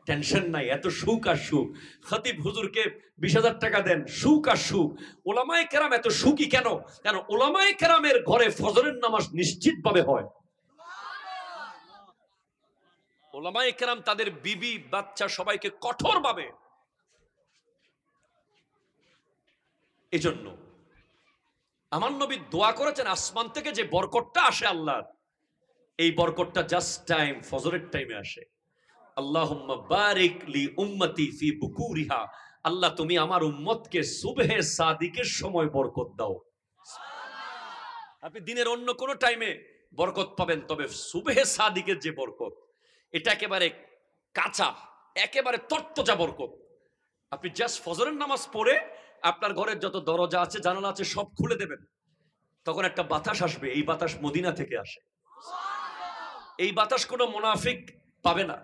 Tension নাই, এত সুখ আর সুখ। খতিব হুজুরকে 20,000 টাকা দেন, সুখ আর সুখ। ওলামায়ে কেরাম এত সুখী কেন? কারণ ওলামায়ে কেরামের ঘরে ফজরের নামাজ নিশ্চিতভাবে হয়। ওলামায়ে কেরাম তাদের বিবি বাচ্চা সবাইকে কঠোরভাবে, এজন্য আমার নবী দোয়া করেছেন আসমান থেকে যে বরকতটা আসে আল্লাহর, এই বরকতটা জাস্ট টাইম ফজরের টাইমে আসে। আল্লাহুম্মা বারিক লি উম্মতি ফি বুকুরিহা, আল্লাহ তুমি আমার উম্মতকে সুবহে সাদিকের সময় বরকত দাও। আপনি দিনের অন্য কোন টাইমে বরকত পাবেন, তবে সুবহে সাদিকের যে বরকত, এটা একেবারে কাঁচা, একেবারে তরতাজা বরকত। আপনি জাস্ট ফজরের নামাজ পড়ে আপনার ঘরের যত দরজা আছে জানালা আছে সব খুলে দেবেন, তখন একটা বাতাস আসবে। এই বাতাস মদিনা থেকে আসে। এই বাতাস কোনো মুনাফিক পাবে না,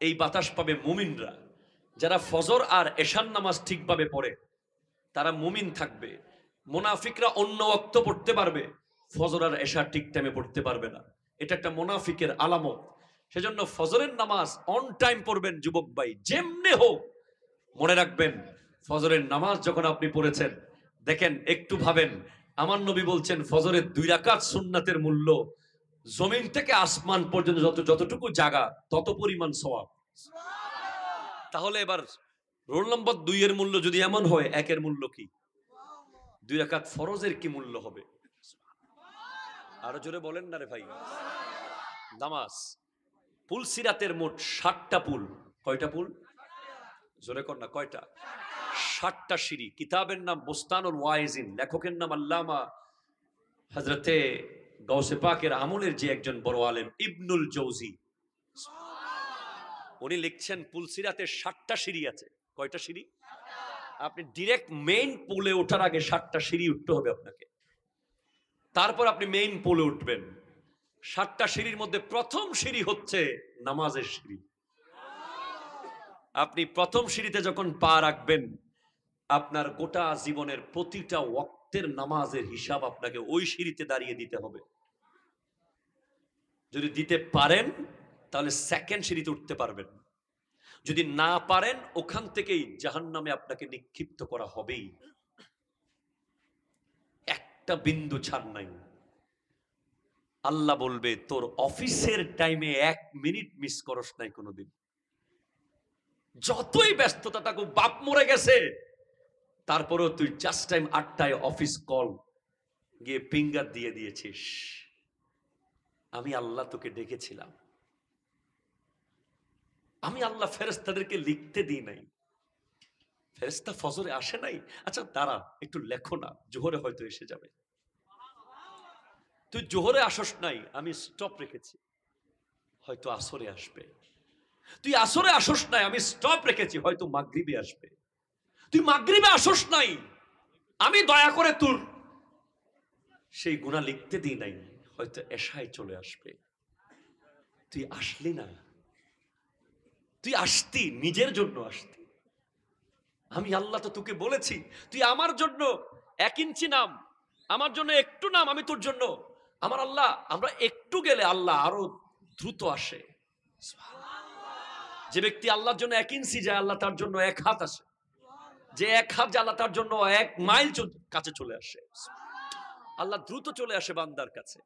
এই বাতাস পাবে মুমিনরা। যারা ফজর আর এশার নামাজ ঠিকভাবে পড়ে তারা মুমিন থাকবে। মুনাফিকরা অন্য ওয়াক্ত পড়তে পারবে, ফজর আর এশা ঠিক টাইমে পড়তে পারবে না। এটা একটা মুনাফিকের আলামত। সেজন্য ফজরের নামাজ অন টাইম পড়বেন যুবক ভাই, যেমনে হোক। মনে রাখবেন, ফজরের নামাজ যখন আপনি পড়েছেন, দেখেন একটু ভাবেন, আমার নবী বলছেন ফজরের 2 রাকাত সুন্নাতের মূল্য জমিন থেকে আসমান পর্যন্ত যতটুকু জায়গা তত পরিমাণ সওয়াব। তাহলে এবার রোল নম্বর 2 এর মূল্য যদি এমন হয়, 1 এর মূল্য কি? 2 রাকাত ফরজের কি মূল্য হবে? আরো জোরে বলেন না রে ভাই। নামাজ পুল সিরাতের মোট 60টা পুল। কয়টা পুল? জোরে কর না, কয়টা? 60টা সিঁড়ি। কিতাবের নাম বুস্তানুল ওয়াইজিন, লেখকের নাম আল্লামা হযরতে গাউসে পাকের আমলের যে একজন বড় আলেম ইবনুল জৌজি, উনি লিখছেন পুলসিরাতে 60টা সিঁড়ি আছে। কয়টা সিঁড়ি? আপনি ডিরেক্ট মেইন পুলে ওঠার আগে 60টা সিঁড়ি উঠতে হবে আপনাকে, তারপর আপনি মেইন পুলে উঠবেন। 60টা সিঁড়ির মধ্যে প্রথম সিঁড়ি হচ্ছে নামাজের সিঁড়ি। আপনি প্রথম সিঁড়িতে যখন পা রাখবেন, আপনার গোটা জীবনের প্রতিটা ওয়াক্তের নামাজের হিসাব আপনাকে ওই সিঁড়িতে দাঁড়িয়ে দিতে হবে। যদি দিতে পারেন তাহলে সেকেন্ড সিঁড়িতে উঠতে পারবেন, যদি না পারেন ওখান থেকেই জাহান্নামে আপনাকে নিক্ষিপ্ত করা হবেই। একটা বিন্দু ছাড় নাই। আল্লাহ বলবে তোর অফিসের টাইমে 1 মিনিট মিস করস নাই কোনোদিন। যতই ব্যস্ততা থাকুক, বাপ মরে গেছে, তারপরেও তুই জাস্ট টাইম 8টায় অফিস কল গিয়ে ফিঙ্গার দিয়ে দিয়েছিস, আমি আল্লাহ তোকে ডেকেছিলাম। আমি আল্লাহ ফেরেশতাদেরকে লিখতে দিই নাই। ফেরেশতা ফজরে আসে নাই, আচ্ছা দাঁড়া একটু লেখো না, জোহরে হয়তো এসে যাবে। তুই জোহরে আসস নাই, আমি স্টপ রেখেছি, হয়তো আসরে আসবে। তুই আসরে আসস নাই, আমি স্টপ রেখেছি, হয়তো মাগরিবে আসবে। তুই মাগরিবে আসস নাই, আমি দয়া করে তোর সেই গুনাহ লিখতে দিই নাই, হয়তো এশায় চলে আসবে। তুই আসলি না, তুই আসতি নিজের জন্য আসতি। আমি আল্লাহ তো তোকে বলেছি তুই আমার জন্য 1 ইঞ্চি নাম, আমার জন্য একটু নাম, আমি তোর জন্য। আমার আল্লাহ, আমরা একটু গেলে আল্লাহ আরো দ্রুত আসে। যে ব্যক্তি আল্লাহর জন্য 1 ইঞ্চি যায়, আল্লাহ তার জন্য 1 হাত আসে। যে 1 হাত যায়, আল্লাহ তার জন্য 1 মাইল কাছে চলে আসে। আল্লাহ দ্রুত চলে আসে বান্দার কাছে।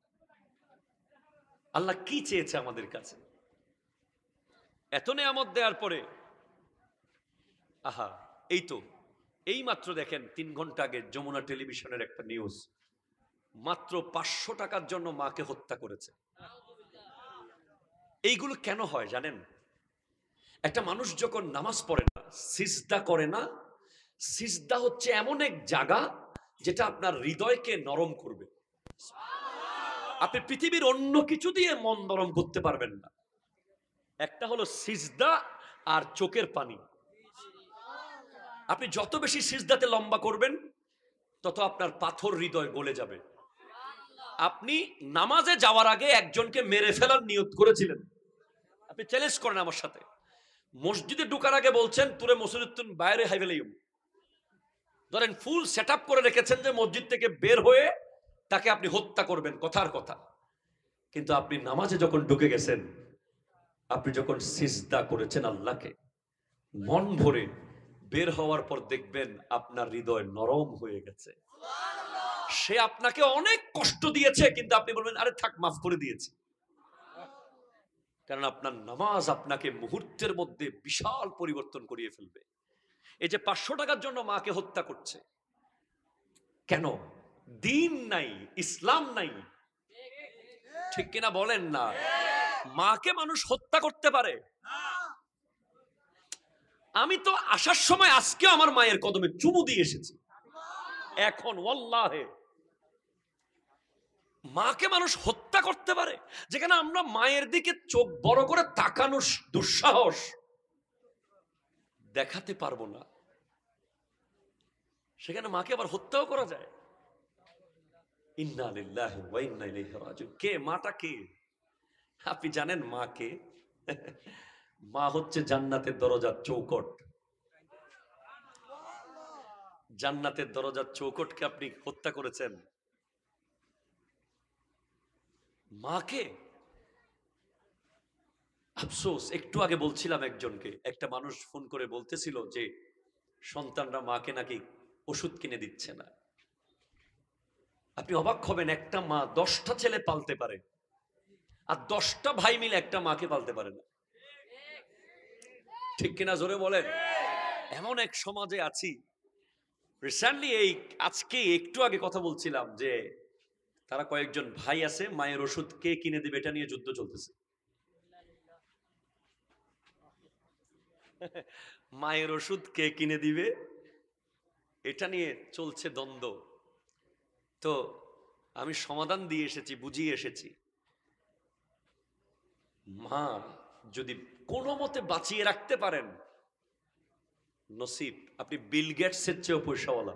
আল্লাহ কি চেয়েছে আমাদের কাছে? এত নেয়ামত দেওয়ার পরে, আহা, এই তো এই মাত্র দেখেন 3 ঘন্টা আগে যমুনা টেলিভিশনের একটা নিউজ, মাত্র 500 টাকার জন্য মাকে হত্যা করেছে। এইগুলো কেন হয় জানেন? একটা মানুষ যখন নামাজ পড়ে না, সিজদা করে না, সিজদা হচ্ছে এমন এক জায়গা যেটা আপনার হৃদয়কে নরম করবে। আপনি পৃথিবীর অন্য কিছু দিয়ে মন নরম করতে পারবেন না। একটা হলো সিজদা আর চোখের পানি। আপনি যত বেশি সিজদাতে লম্বা করবেন, তত আপনার পাথর হৃদয় গলে যাবে। আপনি নামাজে যাওয়ার আগে একজনকে মেরে ফেলার নিয়ত করেছিলেন, আপনি চ্যালেঞ্জ করেন আমার সাথে। মসজিদে ঢোকার আগে বলছেন তোরে মসজিদ বাইরে হাইভেলাইম, ধরেন ফুল সেট আপ করে রেখেছেন যে মসজিদ থেকে বের হয়ে তাকে আপনি হত্যা করবেন, কথার কথা। কিন্তু আপনি নামাজে যখন ঢুকে গেছেন, আপনি যখন সিজদা করেছেন আল্লাহকে মন ভরে, বের হওয়ার পর দেখবেন আপনার হৃদয় নরম হয়ে গেছে। সে আপনাকে অনেক কষ্ট দিয়েছে, কিন্তু আপনি বলবেন আরে থাক, মাফ করে দিয়েছি। কারণ আপনার নামাজ আপনাকে মুহূর্তের মধ্যে বিশাল পরিবর্তন করিয়ে ফেলবে। এই যে 500 টাকার জন্য মাকে হত্যা করছে, কেন? দিন নাই, ইসলাম নাই, ঠিক কিনা বলেন না? মাকে মানুষ হত্যা করতে পারে? আমি তো আসার সময় আজকে আমার মায়ের কদমে চুমু দিয়ে এসেছি। এখন ওয়াল্লাহে মাকে মানুষ হত্যা করতে পারে? যেখানে আমরা মায়ের দিকে চোখ বড় করে তাকানো দুঃসাহস দেখাতে পারবো না, সেখানে মাকে আবার হত্যাও করা যায়। ইন্না লিল্লাহি ওয়া ইন্না ইলাইহি রাজিউন। কে মাটা? কে আপনি জানেন মা কে? মা হচ্ছে জান্নাতের দরজার চৌকট। জান্নাতের দরজার চৌকটকে আপনি হত্যা করেছেন। মাকে আফসোস, একটু আগে বলছিলাম একজনকে, একটা মানুষ ফোন করে বলতেছিল যে সন্তানরা মাকে নাকি ওষুধ কিনে দিচ্ছে না। আপনি অবাক হবেন, একটা মা 10টা ছেলে পালতে পারে, আর 10টা ভাই মিলে একটা মাকে পালতে পারে না। ঠিক কিনা জোরে বলেন? এমন এক সমাজে আছি। রিসেন্টলি এই আজকে একটু আগে কথা বলছিলাম যে তারা কয়েকজন ভাই আছে, মায়ের ওষুধ কে কিনে দিবে এটা নিয়ে যুদ্ধ চলতেছে। মায়ের ওষুধ কে কিনে দিবে এটা নিয়ে চলছে দ্বন্দ্ব। তো আমি সমাধান দিয়ে এসেছি, বুঝিয়ে এসেছি। মা যদি কোনো মতে বাঁচিয়ে রাখতে পারেন নসিব। আপনি বিল গেটসের চেয়েও পয়সাওয়ালা,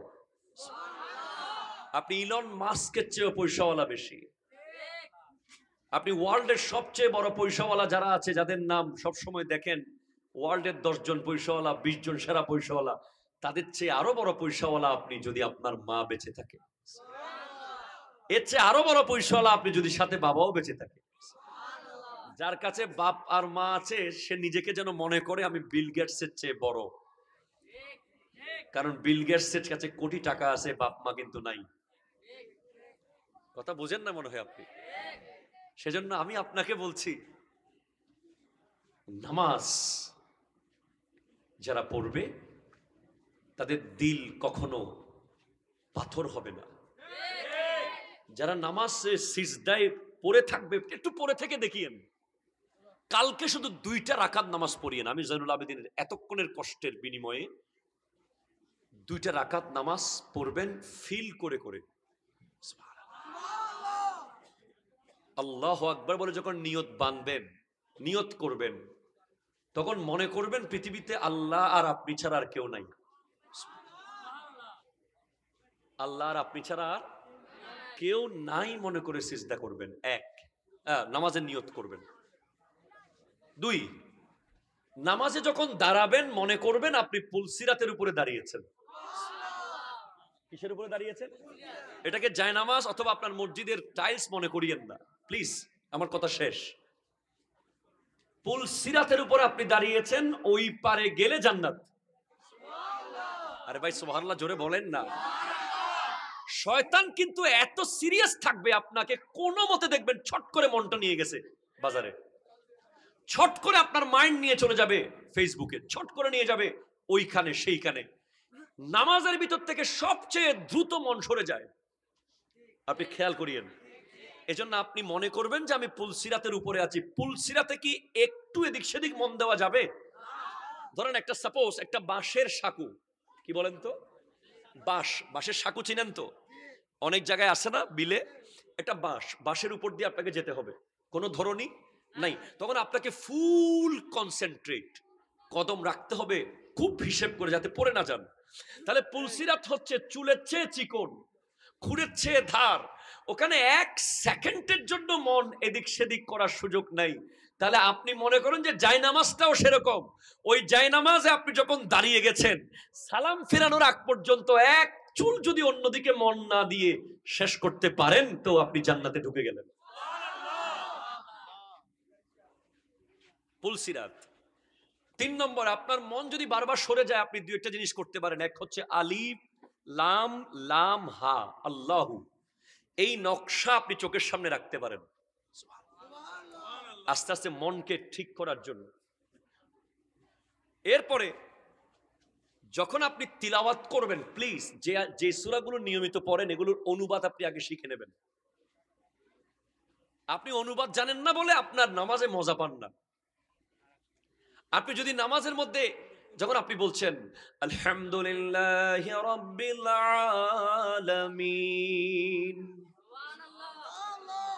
আপনি ইলন মাস্কের চেয়েও পয়সাওয়ালা বেশি, আপনি ওয়ার্ল্ডের সবচেয়ে বড় পয়সাওয়ালা যারা আছে, যাদের নাম সব সময় দেখেন ওয়ার্ল্ডের 10 জন পয়সাওয়ালা, 20 জন সেরা পয়সাওয়ালা, তাদের চেয়ে আরো বড় পয়সাওয়ালা আপনি যদি আপনার মা বেঁচে থাকে। এর চেয়ে আরো বড় পয়সাওয়ালা আপনি যদি সাথে বাবাও বেঁচে থাকে। যার কাছে বাপ আর মা আছে সে নিজেকে যেন মনে করে আমি বিল গেটসের চেয়ে বড়, কারণ বিল গেটসের কাছে কোটি টাকা আছে, বাপ মা কিন্তু নাই। কথা বুঝেন না মনে হয় আপনি? সেজন্য আমি আপনাকে বলছি, নামাজ যারা পড়বে তাদের দিল কখনো পাথর হবে না। যারা নামাজ সিজদায় পড়ে থাকবে, একটু পড়ে থেকে দেখিয়েন, কালকে শুধু 2টা রাকাত নামাজ পড়িয়েন। আমি জয়নুল আবেদিনের এতক্ষণের কষ্টের বিনিময়ে 2টা রাকাত নামাজ পড়বেন ফিল করে করে। আল্লাহু আকবার বলে যখন নিয়ত বাঁধবেন, নিয়ত করবেন, তখন মনে করবেন পৃথিবীতে আল্লাহ আর আপনি ছাড়া আর কেউ নাই। আল্লাহ আর আপনি ছাড়া আর কেউ নাই মনে করে সিজদা করবেন। এক, নামাজের নিয়ত করবেন। 2, নামাজে যখন দাঁড়াবেন মনে করবেন আপনি পুলসিরাতের উপরে দাঁড়িয়েছেন। কিসের উপরে দাঁড়িয়েছেন? এটাকে জায়নামাজ অথবা আপনার মসজিদের টাইলস মনে করিয়েন না প্লিজ, আমার কথা শেষ। পুলসিরাতের উপরে আপনি দাঁড়িয়েছেন, ওই পারে গেলে জান্নাত। আরে ভাই সুবহানাল্লাহ জোরে বলেন না। শয়তান কিন্তু এত সিরিয়াস থাকবে, আপনাকে কোনো মতে দেখবেন ছট করে মনটা নিয়ে গেছে বাজারে, ছট করে আপনার মাইন্ড নিয়ে চলে যাবে ফেসবুকে, ছট করে নিয়ে যাবে ওইখানে সেইখানে। নামাজের ভিতর থেকে সবচেয়ে দ্রুত মন সরে যায়, আপনি খেয়াল করিয়েন। এজন্য আপনি মনে করবেন যে আমি পুলসিরাতের উপরে আছি। পুলসিরাতে কি একটু এদিক সেদিক মন দেওয়া যাবে? ধরেন একটা সাপোজ একটা বাঁশের সাঁকু, কি বলেন তো, বাঁশের সাঁকু চিনেন তো? অনেক জায়গায় আছে না বিলে, একটা বাঁশের উপর দিয়ে আপনাকে যেতে হবে, কোনো ধরনী নাই। তখন আপনাকে ফুল কনসেন্ট্রেট কদম রাখতে হবে, খুব হিসেব করে যাতে পড়ে না যান। তাহলে পুলসিরাত হচ্ছে চুলের চেয়ে চিকন, খুরের চেয়ে ধার, ওখানে 1 সেকেন্ডের জন্য মন এদিক সেদিক করার সুযোগ নাই। তাহলে আপনি মনে করেন যে জায়নামাজটাও সেরকম। ওই জায়নামাজে আপনি যখন দাঁড়িয়ে গেছেন, সালাম ফেরানোর আগ পর্যন্ত এক চুল যদি অন্যদিকে মন না দিয়ে শেষ করতে পারেন তো আপনি জান্নাতে ঢুকে গেলেন। পুলসিরাত। 3 নম্বর, আপনার মন যদি বারবার সরে যায়, আপনি দুই একটা জিনিস করতে পারেন। এক হচ্ছে আলিফ লাম লাম হা আল্লাহু, এই নকশা আপনি চোখের সামনে রাখতে পারেন আস্তে আস্তে মনকে ঠিক করার জন্য। এরপরে যখন আপনি তিলাওয়াত করবেন, প্লিজ যে সূরাগুলো নিয়মিত পড়েন এগুলোর অনুবাদ আপনি আগে শিখে নেবেন। আপনি অনুবাদ জানেন না বলে আপনার নামাজে মজা পান না। আপনি যদি নামাজের মধ্যে যখন আপনি বলছেন আলহামদুলিল্লাহি রাব্বিল আলামিন,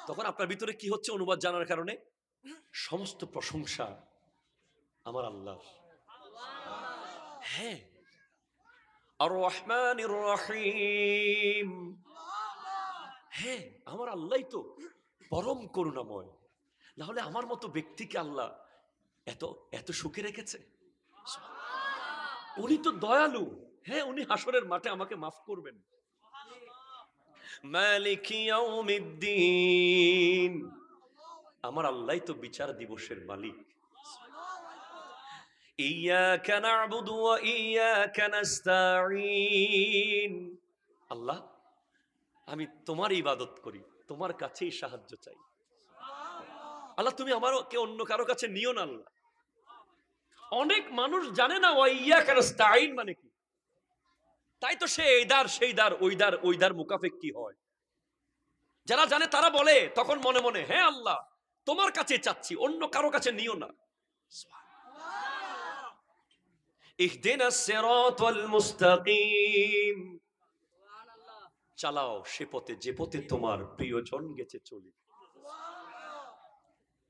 তখন আপনার ভিতরে কি হচ্ছে অনুবাদ জানার কারণে? সমস্ত প্রশংসা আমার আল্লাহর। হ্যাঁ, আর রহমানির রহিম, হ্যাঁ আমার আল্লাহই তো পরম করুণাময়, না হলে আমার মতো ব্যক্তিকে আল্লাহ এত এত সুখে রেখেছে। উনি তো দয়ালু, হ্যাঁ উনি হাসরের মাঠে আমাকে মাফ করবেন। মালিকি ইয়াউমিদ্দিন, আমার আল্লাহই তো বিচার দিবসের মালিক। ইয়াকা না'বুদু ওয়া ইয়াকা নাস্তাঈন, আল্লাহ আমি তোমার ইবাদত করি, তোমার কাছেই সাহায্য চাই। আল্লাহ তুমি আমাকে অন্য কারো কাছে নিও না। আল্লাহ, অনেক মানুষ জানে না ওয়া ইয়াকা নাস্তাঈন মানে কি, তাই তো সে এইদার সেইদার ওইদার ওইদার মুকাফেক কি হয়। যারা জানে তারা বলে তখন মনে মনে, হ্যাঁ আল্লাহ তোমার কাছে চাচ্ছি, অন্য কারো কাছে নিও না। ইহদিনাস সিরাতাল মুস্তাকিম, চালাও সে পথে যে পথে তোমার প্রিয়জন গেছে চলে।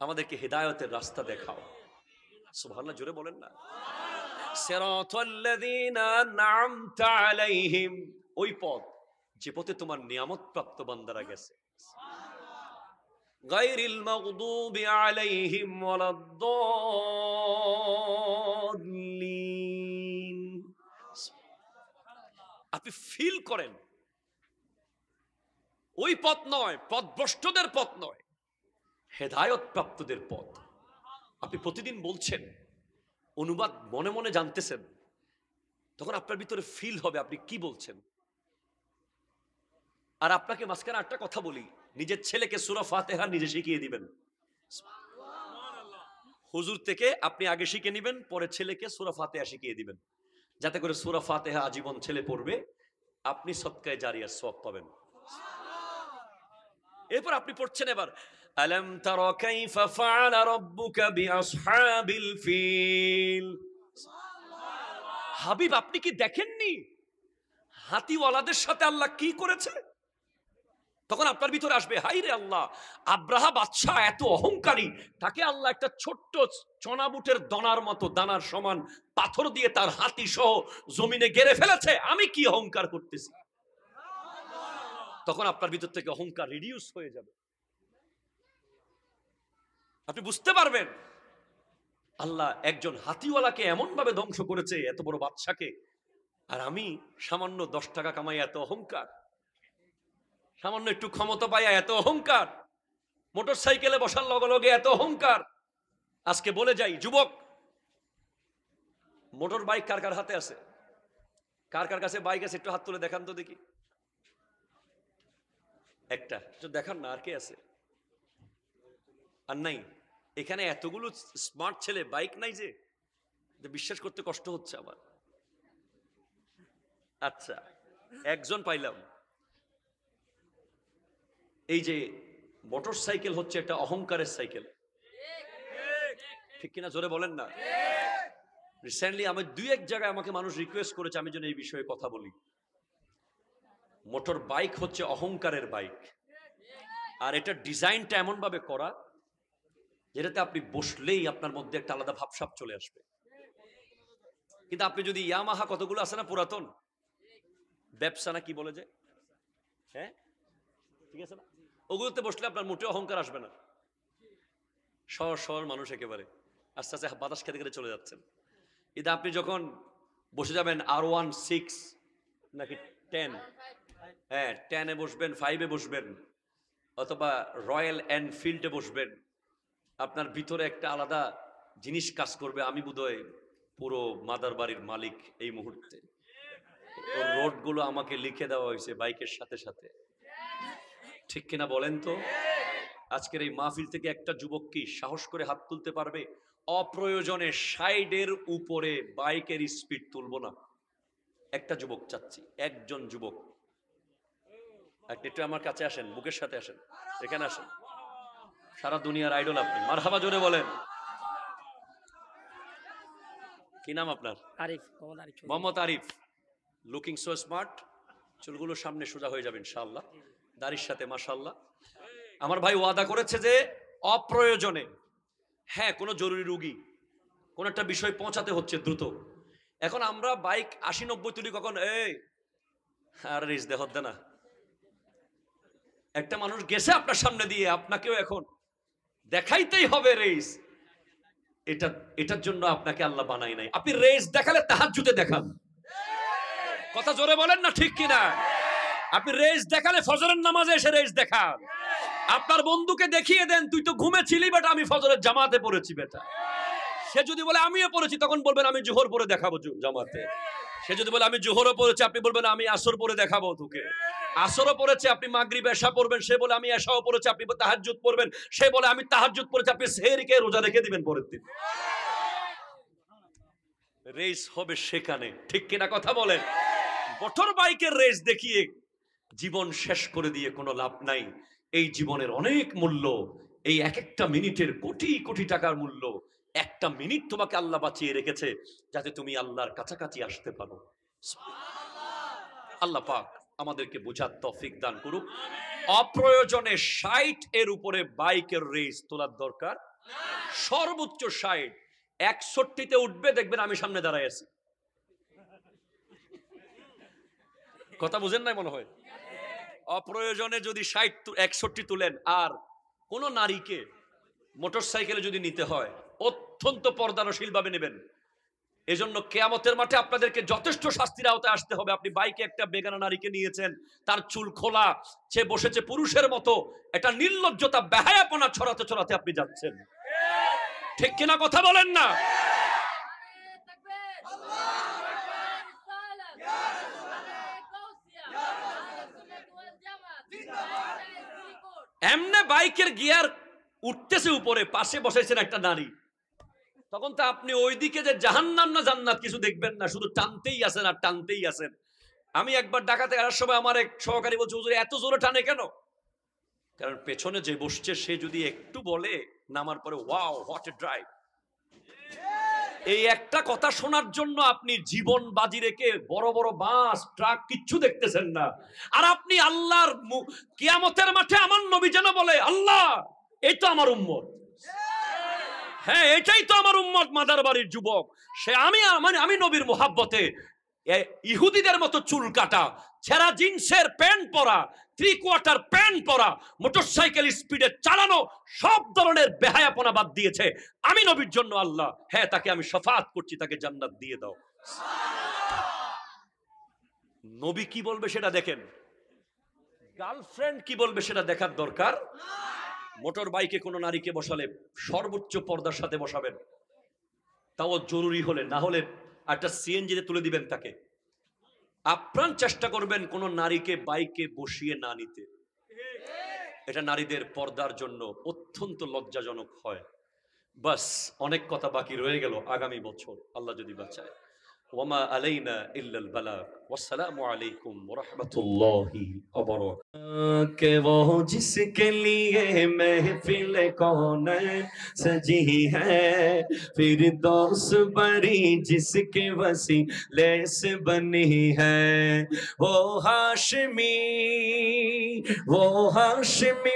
আমাদেরকে হেদায়েতের রাস্তা দেখাও। সুবহানাল্লাহ, জোরে বলেন না। সিরাতাল্লাযীনা আন'আমতা আলাইহিম, ওই পথ যে পথে তোমার নিয়ামত প্রাপ্ত বান্দারা গেছে। গায়রিল মাগদুবি আলাইহিম ওয়ালাদ-দাল্লিন। আপনি ফিল করেন ওই পথ নয়, পথভ্রষ্টদের পথ নয়, হেদায়েত প্রাপ্তদের পথ। আপনি প্রতিদিন বলছেন, অনুবাদ মনে মনে জানতেছেন, তখন আপনার ভিতরে ফিল হবে আপনি কি বলছেন। আর আপনাকে মাঝখানে একটা কথা বলি, নিজের ছেলেকে সূরা ফাতিহা নিজে শিখিয়ে দিবেন। হুজুর থেকে আপনি আগে শিখে নেবেন, পরে ছেলেকে সূরা ফাতিহা শিখিয়ে দিবেন, যাতে করে সূরা ফাতিহা আজীবন ছেলে পড়বে, আপনি সদকায়ে জারিয়ার সওয়াব পাবেন। এরপর আপনি পড়ছেন এবার আলাম তারা কাইফা ফাআলা রাব্বুকা বিআসহাবিল ফিল। হাবিব আপনি কি দেখেননি হাতিওয়ালাদের সাথে আল্লাহ কি করেছে? তখন আপনার ভিতরে আসবে, হাই রে আল্লাহ, আব্রাহা বাদশাহ এত অহংকারী, তাকে আল্লাহ একটা ছোট্ট চনাবুটের দানার মতো দানার সমান পাথর দিয়ে তার হাতি সহ জমিনে গেড়ে ফেলেছে, আমি কি অহংকার করতেছি। তখন আপনার ভিতর থেকে অহংকার রিডিউস হয়ে যাবে। আপনি বুঝতে পারবেন আল্লাহ একজন হাতিওয়ালাকে এমন ভাবে ধ্বংস করেছে, এত বড় বাদশাকে, আর আমি সামান্য 10 টাকা কামাই এত অহংকার, সামান্য একটু ক্ষমতা পাইয়া এত অহংকার, মোটর সাইকেলে বসার লগে লগে এত অহংকার। আজকে বলে যাই যুবক, মোটর বাইক কার কার হাতে আছে? কার কার কাছে বাইক আছে? একটু হাত তুলে দেখান তো দেখি। একটা একটু দেখান না, আর কে আছে? আর নাই? এখানে এতগুলো স্মার্ট ছেলে, বাইক নাই যে বিশ্বাস করতে কষ্ট হচ্ছে আমার। আচ্ছা, একজন পাইলাম। এই যে মোটর সাইকেল হচ্ছে একটা অহংকারের সাইকেল, ঠিক কিনা? জোরে বলেন না। রিসেন্টলি আমি দুই এক জায়গায় আমাকে মানুষ রিকোয়েস্ট করেছে আমি যেন এই বিষয়ে কথা বলি। মোটর বাইক হচ্ছে অহংকারের বাইক, আর এটা ডিজাইনটা এমন ভাবে করা যেটাতে আপনি বসলেই আপনার মধ্যে একটা আলাদা ভাবসাব চলে আসবে। কিন্তু আপনি যদি ইয়ামাহা কতগুলো আছে না পুরাতন, ব্যবসা না কি বলে যে, হ্যাঁ ঠিক আছে না, ওগুলোতে বসলে আপনার মোটেও অহংকার আসবে না। শহর শহর মানুষ একেবারে আস্তে আস্তে বাতাস খেতে খেতে চলে যাচ্ছেন। কিন্তু আপনি যখন বসে যাবেন R16 নাকি 10, হ্যাঁ 10-এ বসবেন, 5-এ বসবেন, অথবা রয়্যাল এনফিল্ডে বসবেন, আপনার ভিতরে একটা আলাদা জিনিস কাজ করবে। আমি বোধহয় পুরো মাদার বাড়ির মালিক এই মুহূর্তে। ওর রোডগুলো আমাকে লিখে দেওয়া হয়েছে বাইকের সাথে সাথে। ঠিক কিনা বলেন তো? আজকের এই মাহফিল থেকে একটা যুবক কি সাহস করে হাত তুলতে পারবে অপ্রয়োজনে 60-এর উপরে বাইকের স্পিড তুলবো না? একটা যুবক চাচ্ছি, একজন যুবক। একটু আমার কাছে আসেন, বুকের সাথে আসেন, এখানে আসেন। সারা দুনিয়ার আইডল আপনি, মারহাবা জোরে বলেন। কি নাম আপনার? Arif, Mohammad Arif. Looking so smart. চুলগুলো সামনে সোজা হয়ে যাবে ইনশাআল্লাহ, দাড়ির সাথে মাশাআল্লাহ। আমার ভাই ওয়াদা করেছে যে অপ্রয়োজনে, হ্যাঁ কোনো জরুরি রোগী, কোন একটা বিষয় পৌঁছাতে হচ্ছে দ্রুত। এখন আমরা বাইক 80-90 তুলি কখন, এই আর রেস দেখ না। একটা মানুষ গেছে আপনার সামনে দিয়ে, আপনাকেও এখন দেখাইতেই হবে রেস। এটার জন্য আপনাকে আল্লাহ বানাই নাই। আপনি রেস দেখালে তাহাজ্জুদে দেখান। কথা জোরে বলেন না ঠিক কিনা? আপনি রেস দেখালে ফজরের নামাজে এসে রেস দেখান। আপনার বন্ধুকে দেখিয়ে দেন, তুই তো ঘুমেছিলি বাট আমি ফজরের জামাতে পড়েছি বেটা। সে যদি বলে আমিও পড়েছি, তখন বলবেন আমি জোহর পরে দেখাবো জামাতে। সে যদি বলে আমি জোহরও পড়েছি, আপনি বলবেন আমি আসর পরে দেখাবো তোকে। আসরও পড়েছে, আপনি মাগরিব এশা পড়বেন। সে বলে আমি এশাও পড়েছি, আপনি তাহাজ্জুদ পড়বেন। সে বলে আমি তাহাজ্জুদ পড়েছি, আপনি সেহরিকে রোজা রেখে দিবেন পরের দিন। রেস হবে সেখানে, ঠিক কিনা কথা বলেন? মোটর বাইকের রেস দেখিয়ে জীবন শেষ করে দিয়ে কোনো লাভ নাই। এই জীবনের অনেক মূল্য, এই এক একটা মিনিটের কোটি কোটি টাকার মূল্য। একটা মিনিট তোমাকে আল্লাহ বাঁচিয়ে রেখেছে যাতে তুমি আল্লাহর কাছাকাছি আসতে পারো। আল্লাহ পাক আমাদেরকে বোঝার তৌফিক দান করুক। অপ্রয়োজনে 60-এর উপরে বাইকের রেস তোলার দরকার। সর্বোচ্চ 60, 61-তে উঠবে, দেখবেন আমি সামনে দাঁড়ায় আছি। কথা বুঝেন নাই মনে হয়? অপ্রয়োজনে যদি 60-61 তুলেন, আর কোন নারীকে মোটর সাইকেলে যদি নিতে হয় অত্যন্ত পর্দানশীল ভাবে নেবেন। এজন্য কিয়ামতের মাঠে আপনাদেরকে যথেষ্ট শাস্তির আওতায় আসতে হবে। আপনি বাইকে একটা বেগানা নারীকে নিয়েছেন, তার চুল খোলা, সে বসেছে পুরুষের মতো, এটা নির্লজ্জতা বেহায়াপনা ছড়াতে ছড়াতে আপনি যাচ্ছেন। ঠিক কিনা কথা বলেন না? এমনে বাইকের গিয়ার উঠতেছে উপরে, পাশে বসাইছেন একটা নারী, তখন তো আপনি ওইদিকে যে জাহান্নাম না জান্নাত কিছু দেখবেন না, শুধু টানতেই আছেন আর টানতেই আছেন। আমি একবার ঢাকাতে আসার সময় আমার এক সহকারী বলছে, হুজুর এত জোরে টানে কেন? কারণ পেছনে যে বসছে সে যদি একটু বলে নামার পরে ওয়াও হোয়াট এ ড্রাইভ, এই একটা কথা শোনার জন্য আপনি জীবন বাজি রেখে বড় বড় বাস ট্রাক কিচ্ছু দেখতেছেন না। আর আপনি আল্লাহর কিয়ামতের মাঠে আমার নবী যেন বলে, আল্লাহ এই তো আমার উম্মত, হ্যাঁ এটাই তো আমার উম্মত, মাদার বাড়ির যুবক। সে আমি নবীর মোহাব্বতে ইহুদিদের মতো চুল কাটা, ছেঁড়া জিন্সের প্যান্ট পরা, 3/4 প্যান্ট পরা, মোটরসাইকেল স্পিডে চালানো, সব ধরনের বেহায়াপনা বাদ দিয়েছে আমি নবীর জন্য। আল্লাহ হ্যাঁ তাকে আমি শাফাত করছি, তাকে জান্নাত দিয়ে দাও। নবী কি বলবে সেটা দেখেন, গার্লফ্রেন্ড কি বলবে সেটা দেখার দরকার। মোটর বাইকে কোনো নারীকে বসালে সর্বোচ্চ পর্দার সাথে বসাবেন, তাও জরুরি হলে, না হলে একটা সিএনজিতে তুলে দিবেন তাকে। আপ্রাণ চেষ্টা করবেন কোন নারীকে বাইকে বসিয়ে না নিতে। এটা নারীদের পর্দার জন্য অত্যন্ত লজ্জাজনক হয়। বাস অনেক কথা বাকি রয়ে গেল আগামী বছর, আল্লাহ যদি বাঁচায়। ওয়ামা আলাইনা ইল্লাল বালাগ। ওয়াসসালামু আলাইকুম ওয়া রাহমাতুল্লাহি ওয়া বারাকাতুহু। के वो जिसके लिए महफिल कौन सजी है, फिर दोस बरी जिसके वसीले से बनी है, वो हाशमी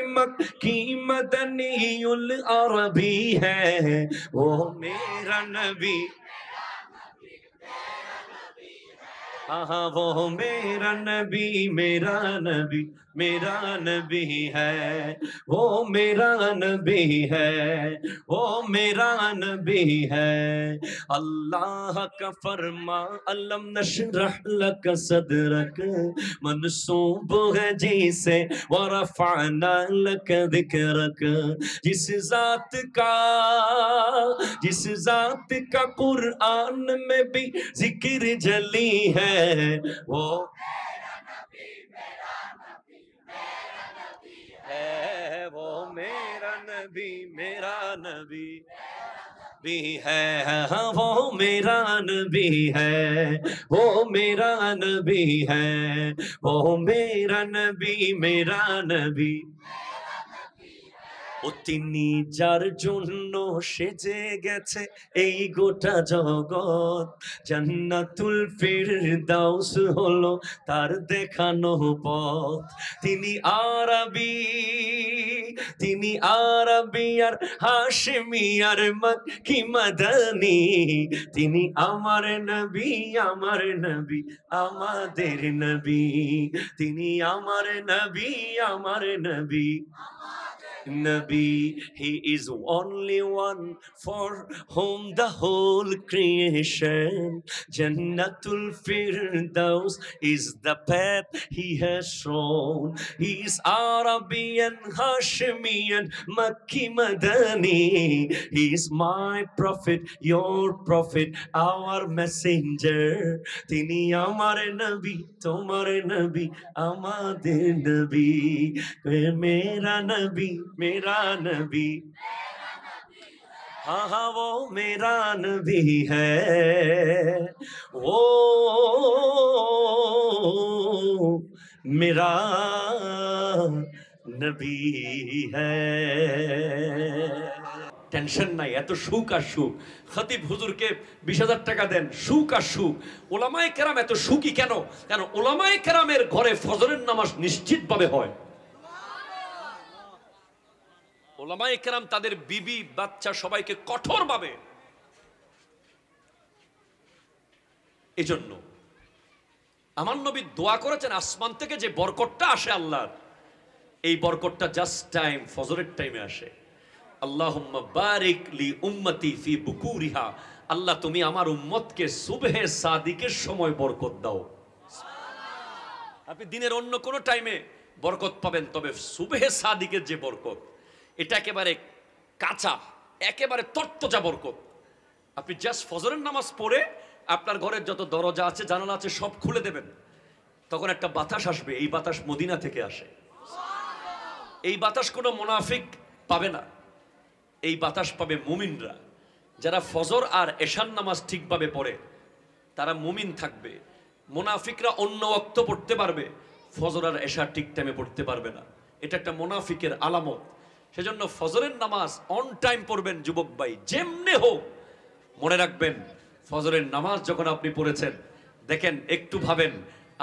मक्की मदनी उल अरबी है, वो मेरा नबी, हाँ वो मेरा नबी मेरा नबी है, वो मेरा नबी है, वो मेरा नबी है। अल्लाह का फरमा अलम नशरह लक सदरक, मनसूब है जिसे वरफअना लक दिक्रक। जिस जात का कुरान में भी जिक्र जली है, वो है, वो मेरा नबी भी है, हाँ वो मेरा नबी है, वो मेरा नबी है, वो मेरा नबी, मेरा नबी। ও তিনি যার জন্য সেজে গেছে এই গোটা জগৎ, জান্নাতুল ফিরদাউস হলো তার দেখানো পথ। তিনি আরবি আর হাশমি আর মক্কি মাদানী, তিনি আমার নবী, আমার নবী, আমাদের নবী, তিনি আমার নবী, আমার নবী। Nabi, he is only one for whom the whole creation. Jannatul Firdaus is the path he has shown. He is Arabian, Hashemian, Makki Madani. He is my prophet, your prophet, our messenger. Tini amar nabi, tomar nabi, amader nabi, mera nabi, मेरा नबी, हाँ हाँ वो मेरा नबी है, वो मेरा नबी है। Tension নাই, এত সুখ আর সুখ। খতিব হুজুরকে 20,000 টাকা দেন, সুখ আর সুখ। ওলামায়ে কেরাম এত সুখী কেন? কেন ওলামায়ে কেরামের ঘরে ফজরের নামাজ নিশ্চিতভাবে হয়। ওলামায়ে কেরাম তাদের বিবি বাচ্চা সবাইকে কঠোরভাবে, এজন্য আমার নবী দোয়া করেছেন আসমান থেকে যে বরকতটা আসে আল্লাহর, এই বরকতটা জাস্ট টাইম ফজরের টাইমে আসে। আল্লাহুম্মা বারিক লি উম্মতি ফি বুকুরিহা, আল্লাহ তুমি আমার উম্মতকে সুবহে সাদিকের সময় বরকত দাও। আপনি দিনের অন্য কোনো টাইমে বরকত পাবেন, তবে সুবহে সাদিকের যে বরকত, এটা একেবারে কাঁচা, একেবারে তরতাজা বরকত। আপনি জাস্ট ফজরের নামাজ পড়ে আপনার ঘরের যত দরজা আছে, জানালা আছে, সব খুলে দেবেন, তখন একটা বাতাস আসবে। এই বাতাস মদিনা থেকে আসে। এই বাতাস কোনো মুনাফিক পাবে না, এই বাতাস পাবে মুমিনরা। যারা ফজর আর এশার নামাজ ঠিকভাবে পড়ে তারা মুমিন থাকবে। মুনাফিকরা অন্য ওয়াক্ত পড়তে পারবে, ফজর আর এশার ঠিক টাইমে পড়তে পারবে না। এটা একটা মুনাফিকের আলামত। সেজন্য ফজরের নামাজ অন টাইম পড়বেন যুবক ভাই, যেমনে হোক। মনে রাখবেন, ফজরের নামাজ যখন আপনি পড়েছেন, দেখেন একটু ভাবেন,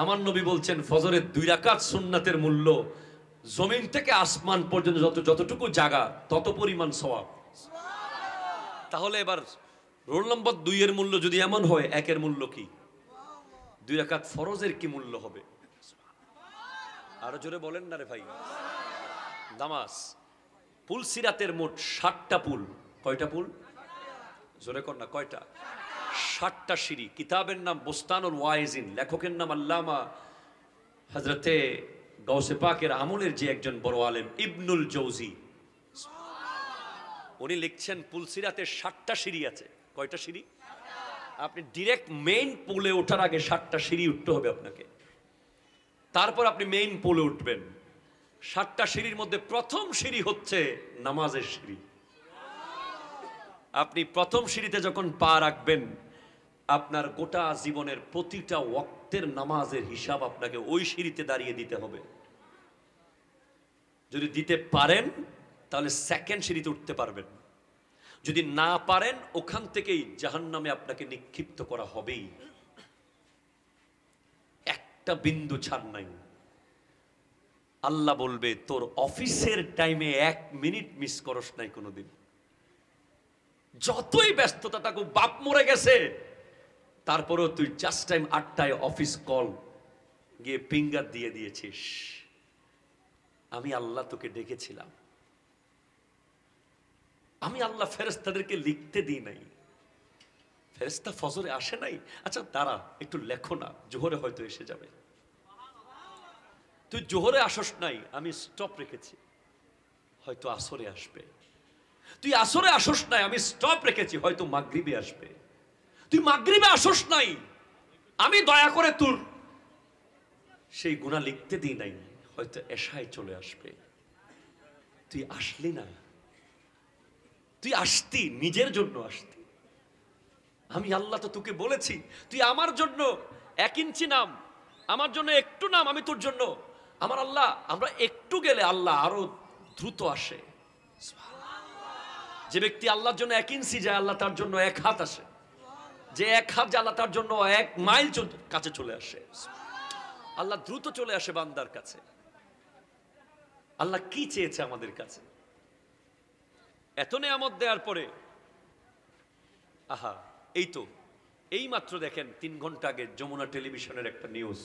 আমার নবী বলছেন ফজরের 2 রাকাত সুন্নাতের মূল্য জমিন থেকে আসমান পর্যন্ত যতটুকু জায়গা তত পরিমাণ সওয়াব। তাহলে এবার রোল নম্বর 2 এর মূল্য যদি এমন হয়, 1 এর মূল্য কি? 2 রাকাত ফরজের কি মূল্য হবে? আরো জোরে বলেন না রে ভাই। নামাজ পুলসিরাতের মোট 60টা পুল। কয়টা পুল? জোরে কর না, কয়টা? 60টা সিঁড়ি। কিতাবের নাম বুস্তানুল ওয়াইজিন, লেখকের নাম আল্লামা হযরতে গাউসে পাকের আমলের যে একজন বড় আলেম ইবনুল জৌজি, উনি লিখছেন পুলসিরাতে 60টা সিঁড়ি আছে। কয়টা সিঁড়ি? আপনি ডিরেক্ট মেইন পুলে ওঠার আগে 60টা সিঁড়ি উঠতে হবে আপনাকে, তারপর আপনি মেইন পুলে উঠবেন। 60টা সিঁড়ির মধ্যে প্রথম সিঁড়ি হচ্ছে নামাজের সিঁড়ি। আপনি প্রথম সিঁড়িতে যখন পা রাখবেন, আপনার গোটা জীবনের প্রতিটা ওয়াক্তের নামাজের হিসাব আপনাকে ওই সিঁড়িতে দাঁড়িয়ে দিতে হবে। যদি দিতে পারেন তাহলে সেকেন্ড সিঁড়িতে উঠতে পারবেন, যদি না পারেন ওখান থেকেই জাহান্নামে আপনাকে নিক্ষিপ্ত করা হবেই। একটা বিন্দু ছাড় নাই। আল্লাহ বলবে তোর অফিসের টাইমে 1 মিনিট মিস করস নাই কোনোদিন। যতই ব্যস্ততা থাকুক, বাপ মরে গেছে, তারপরেও তুই জাস্ট টাইম 8টায় অফিস কল গিয়ে ফিঙ্গার দিয়ে দিয়েছিস। আমি আল্লাহ তোকে ডেকেছিলাম, আমি আল্লাহ ফেরেশতাদেরকে লিখতে দিই নাই। ফেরেশতা ফজরে আসে নাই, আচ্ছা দাঁড়া একটু লেখো না, জোহরে হয়তো এসে যাবে। তুই জোহরে আসস নাই, আমি স্টপ রেখেছি, হয়তো আসরে আসবে। তুই আসরে আসস নাই, আমি স্টপ রেখেছি, হয়তো মাগরিবে আসবে। তুই মাগরিবে আসস নাই, আমি দয়া করে তোর সেই গুনাহ লিখতে দিই নাই, হয়তো এশায় চলে আসবে। তুই আসলি না, তুই আসতি নিজের জন্য আসতি। আমি আল্লাহ তো তোকে বলেছি তুই আমার জন্য 1 ইঞ্চি নাম, আমার জন্য একটু নাম, আমি তোর জন্য। আমার আল্লাহ, আমরা একটু গেলে আল্লাহ আরো দ্রুত আসে। যে ব্যক্তি আল্লাহর জন্য 1 ইঞ্চি যায়, আল্লাহ তার জন্য 1 হাত আসে। যে 1 হাত যায়, আল্লাহ তার জন্য 1 মাইল কাছে চলে আসে। আল্লাহ দ্রুত চলে আসে বান্দার কাছে। আল্লাহ কি চেয়েছে আমাদের কাছে? এত নেয়ামত দেওয়ার পরে, আহা, এই তো এই মাত্র দেখেন 3 ঘন্টা আগে যমুনা টেলিভিশনের একটা নিউজ,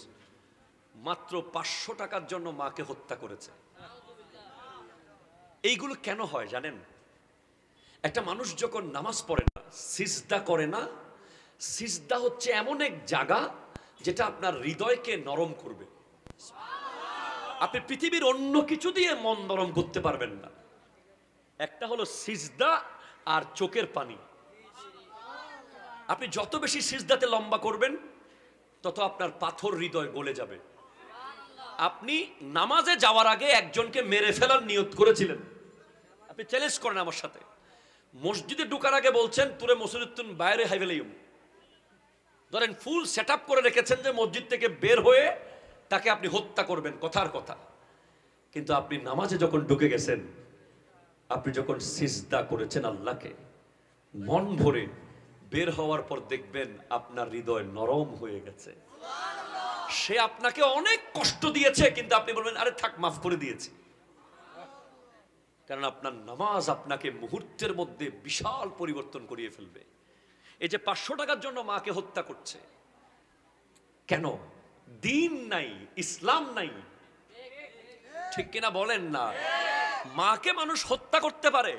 মাত্র 500 টাকার জন্য মাকে হত্যা করেছে। এইগুলো কেন হয় জানেন? একটা মানুষ যখন নামাজ পড়ে না, সিজদা করে না, সিজদা হচ্ছে এমন এক জায়গা যেটা আপনার হৃদয়কে নরম করবে। আপনি পৃথিবীর অন্য কিছু দিয়ে মন নরম করতে পারবেন না। একটা হলো সিজদা আর চোখের পানি। আপনি যত বেশি সিজদাতে লম্বা করবেন, তত আপনার পাথর হৃদয় গলে যাবে। আপনি নামাজে যাওয়ার আগে একজনকে মেরে ফেলার নিয়ত করেছিলেন, আপনি চ্যালেঞ্জ করেন আমার সাথে। মসজিদে ঢোকার আগে বলছেন তুরে মসজিদুন বাইরে হাইভেলাইম, ধরেন ফুল সেট আপ করে রেখেছেন যে মসজিদ থেকে বের হয়ে তাকে আপনি হত্যা করবেন, কথার কথা। কিন্তু আপনি নামাজে যখন ঢুকে গেছেন, আপনি যখন সিজদা করেছেন আল্লাহকে মন ভরে, বের হওয়ার পর দেখবেন আপনার হৃদয় নরম হয়ে গেছে। সে আপনাকে অনেক কষ্ট দিয়েছে, কিন্তু আপনি বলবেন আরে থাক, মাফ করে দিয়েছি। কারণ আপনার নামাজ আপনাকে মুহূর্তের মধ্যে বিশাল পরিবর্তন করিয়ে ফেলবে। এই যে 500 টাকার জন্য মাকে হত্যা করছে, কেন? দিন নাই, ইসলাম নাই, ঠিক কিনা বলেন না? মাকে মানুষ হত্যা করতে পারে?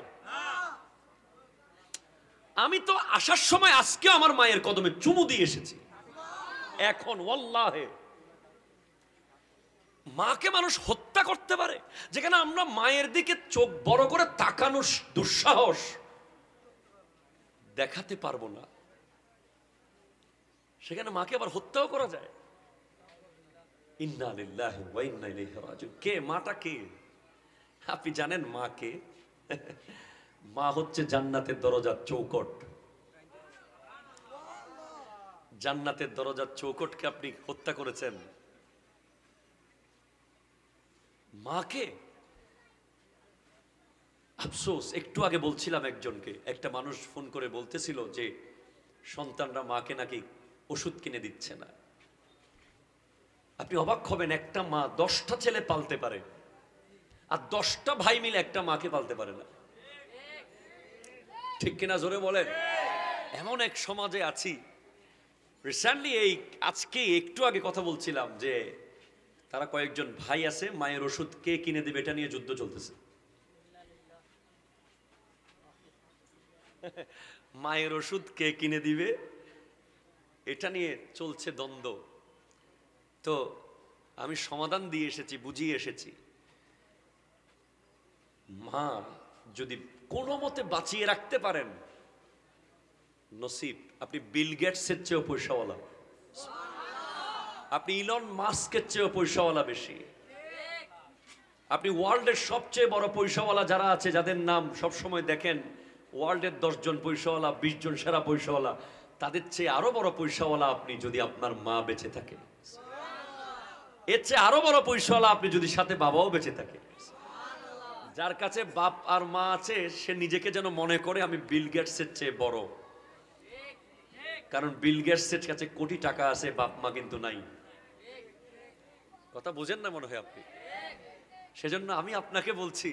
আমি তো আসার সময় আজকে আমার মায়ের কদমে চুমু দিয়ে এসেছি। এখন ওয়াল্লাহে মাকে মানুষ হত্যা করতে পারে? যেখানে আমরা মায়ের দিকে চোখ বড় করে তাকানোর দুঃসাহস দেখাতে পারবো না, সেখানে মাকে আবার হত্যাও করা যায়। ইন্না লিল্লাহি ওয়া ইন্না ইলাইহি রাজিউন। কে মাটা? কে আপনি জানেন মা কে? মা হচ্ছে জান্নাতের দরজার চৌকট। জান্নাতের দরজার চৌকটকে আপনি হত্যা করেছেন। মাকে, আফসোস, একটু আগে বলছিলাম একজনকে, একটা মানুষ ফোন করে বলতেছিল যে সন্তানরা মাকে নাকি ওষুধ কিনে দিচ্ছে না। আপনি অবাক হবেন, একটা মা 10টা ছেলে পালতে পারে, আর 10টা ভাই মিলে একটা মাকে পালতে পারে না। ঠিক কিনা জোরে বলেন? এমন এক সমাজে আছি। রিসেন্টলি এই আজকে একটু আগে কথা বলছিলাম যে তারা কয়েকজন ভাই আছে, মায়ের ওষুধ কে কিনে দেবে এটা নিয়ে যুদ্ধ চলতেছে। মায়ের ওষুধ কে কিনে দিবে এটা নিয়ে চলছে দ্বন্দ্ব। তো আমি সমাধান দিয়ে এসেছি, বুঝিয়ে এসেছি। মা যদি কোনো মতে বাঁচিয়ে রাখতে পারেন, নসিব। আপনি বিল গেটসের চেয়েও পয়সাওয়ালা, আপনি ইলন মাস্কের চেয়েও পয়সাওয়ালা বেশি, আপনি ওয়ার্ল্ডের সবচেয়ে বড় পয়সাওয়ালা যারা আছে, যাদের নাম সবসময় দেখেন ওয়ার্ল্ডের 10 জন পয়সাওয়ালা, 20 জন সেরা পয়সাওয়ালা, তাদের চেয়ে আরো বড় পয়সাওয়ালা আপনি যদি আপনার মা বেঁচে থাকে। এর চেয়ে আরো বড় পয়সাওয়ালা আপনি যদি সাথে বাবাও বেঁচে থাকে। যার কাছে বাপ আর মা আছে সে নিজেকে যেন মনে করে আমি বিল গেটসের চেয়ে বড়, কারণ বিল গেটসের কাছে কোটি টাকা আছে, বাপ মা কিন্তু নাই। কথা বুঝেন না মনে হয় আপনি? সেজন্য আমি আপনাকে বলছি,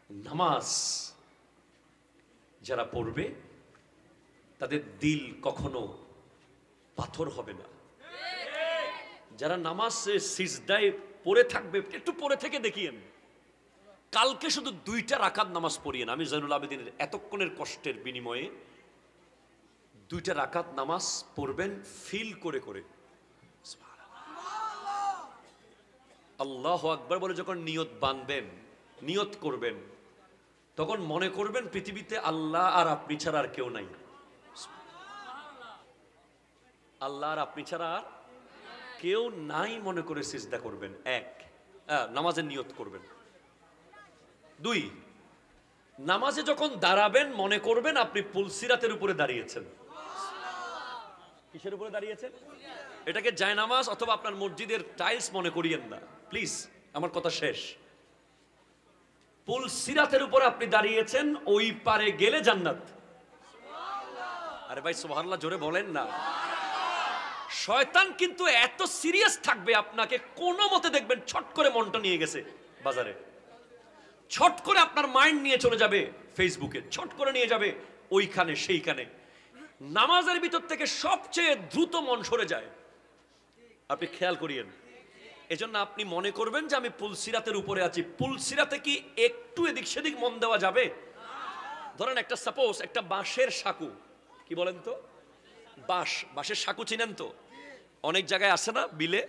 নামাজ যারা পড়বে তাদের দিল কখনো পাথর হবে না। যারা নামাজ সিজদায় পড়ে থাকবে একটু পড়ে থেকে দেখিয়েন, কালকে শুধু 2টা রাকাত নামাজ পড়িয়েন। আমি জয়নুল আবেদিনের এতক্ষণের কষ্টের বিনিময়ে 2টা রাকাত নামাজ পড়বেন ফিল করে করে। আল্লাহু আকবার বলে যখন নিয়ত বাঁধবেন, নিয়ত করবেন, তখন মনে করবেন পৃথিবীতে আল্লাহ আর আপনি ছাড়া আর কেউ নাই। আল্লাহ আর আপনি ছাড়া আর কেউ নাই মনে করে সিজদা করবেন। নামাজের নিয়ত করবেন। 2, নামাজে যখন দাঁড়াবেন মনে করবেন আপনি পুলসিরাতের উপরে দাঁড়িয়েছেন। কিসের উপরে দাঁড়িয়েছেন? এটাকে জায়নামাজ অথবা আপনার মসজিদের টাইলস মনে করিয়েন না প্লিজ, আমার কথা শেষ। পুলসিরাতের উপর আপনি দাঁড়িয়েছেন, ওই পারে গেলে জান্নাত। আরে ভাই সুবহানাল্লাহ জোরে বলেন না। শয়তান কিন্তু এত সিরিয়াস থাকবে আপনাকে, কোনো মতে দেখবেন ছট করে মনটা নিয়ে গেছে বাজারে, ছট করে আপনার মাইন্ড নিয়ে চলে যাবে ফেসবুকে, ছট করে নিয়ে যাবে ওইখানে সেইখানে। নামাজের ভিতর থেকে সবচেয়ে দ্রুত মন সরে যায়, আপনি খেয়াল করিয়েন। এজন্য আপনি মনে করবেন যে আমি পুলসিরাতের উপরে আছি। পুলসিরাতে কি একটু এদিক সেদিক মন দেওয়া যাবে? ধরেন একটা সাপোজ একটা বাঁশের সাঁকু, কি বলেন তো, বাঁশের সাঁকু চিনেন তো? অনেক জায়গায় আছে না বিলে,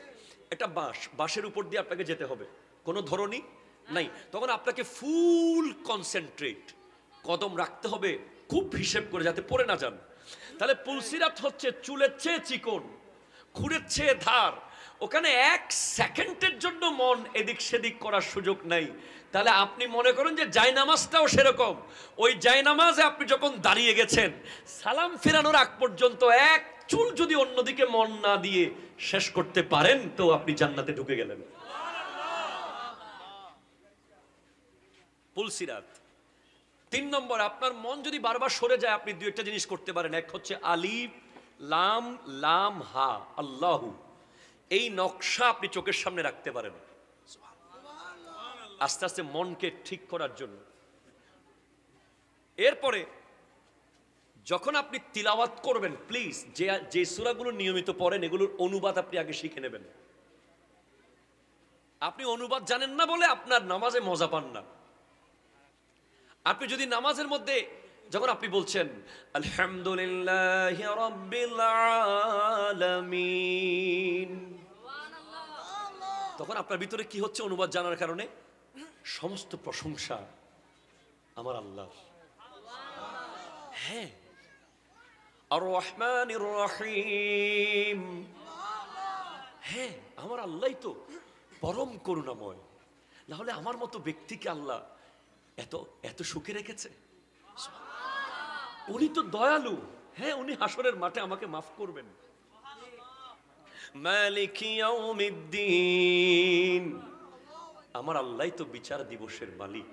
একটা বাঁশের উপর দিয়ে আপনাকে যেতে হবে, কোনো ধরনই নাই। তখন আপনাকে ফুল কনসেন্ট্রেট কদম রাখতে হবে, খুব হিসেব করে যাতে পড়ে না যান। তাহলে পুলসিরাত হচ্ছে চুলের চেয়ে চিকন, খুরের চেয়ে ধার, ওখানে 1 সেকেন্ডের জন্য মন এদিক সেদিক করার সুযোগ নাই। তাহলে আপনি মনে করেন যে জায়নামাজটাও সেরকম। ওই জায়নামাজে আপনি যখন দাঁড়িয়ে গেছেন, সালাম ফেরানোর আগ পর্যন্ত 1 চুল যদি অন্যদিকে মন না দিয়ে শেষ করতে পারেন তো আপনি জান্নাতে ঢুকে গেলেন। পুলসিরাত। 3 নম্বর, আপনার মন যদি বারবার সরে যায় আপনি 2 একটা জিনিস করতে পারেন। এক হচ্ছে আলিফ লাম লাম হা আল্লাহু, এই নকশা আপনি চোখের সামনে রাখতে পারেন আস্তে আস্তে মনকে ঠিক করার জন্য। এরপরে যখন আপনি তিলাওয়াত করবেন, প্লিজ যে সূরাগুলো নিয়মিত পড়েন এগুলোর অনুবাদ আপনি আগে শিখে নেবেন। আপনি অনুবাদ জানেন না বলে আপনার নামাজে মজা পান না। আপনি যদি নামাজের মধ্যে যখন আপনি বলছেন আলহামদুলিল্লাহি রাব্বিল আলামিন, তখন আপনার ভিতরে কি হচ্ছে অনুবাদ জানার কারণে? সমস্ত প্রশংসা আমার আল্লাহর। হ্যাঁ, আর রহমানির রহিম, হ্যাঁ আমার আল্লাহই তো পরম করুণাময়, না হলে আমার মতো ব্যক্তিকে আল্লাহ এত এত সুখে রেখেছে। উনি তো দয়ালু, হ্যাঁ উনি হাসরের মাঠে আমাকে মাফ করবেন। মালিক ইয়াউমিদ্দিন, আমার আল্লাহই তো বিচার দিবসের মালিক।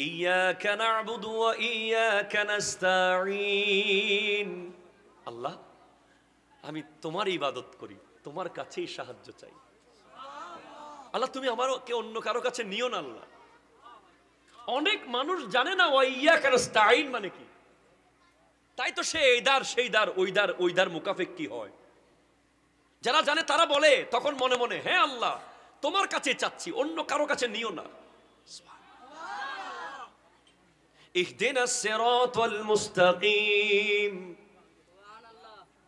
ইয়াকা না'বুদু ওয়া ইয়াকা নাস্তাঈন, আল্লাহ আমি তোমার ইবাদত করি, তোমার কাছেই সাহায্য চাই। আল্লাহ তুমি আমাকে অন্য কারো কাছে নিও না। আল্লাহ, অনেক মানুষ জানে না ওয়া ইয়াকা নাস্তাঈন মানে কি, তাই তো সে এই দার সেই দার ওই দার মুকাফেক কি হয়। যারা জানে তারা বলে তখন মনে মনে, হ্যাঁ আল্লাহ তোমার কাছে চাচ্ছি, অন্য কারো কাছে নিও না। ইহদিনাস সিরাতাল মুস্তাকিম,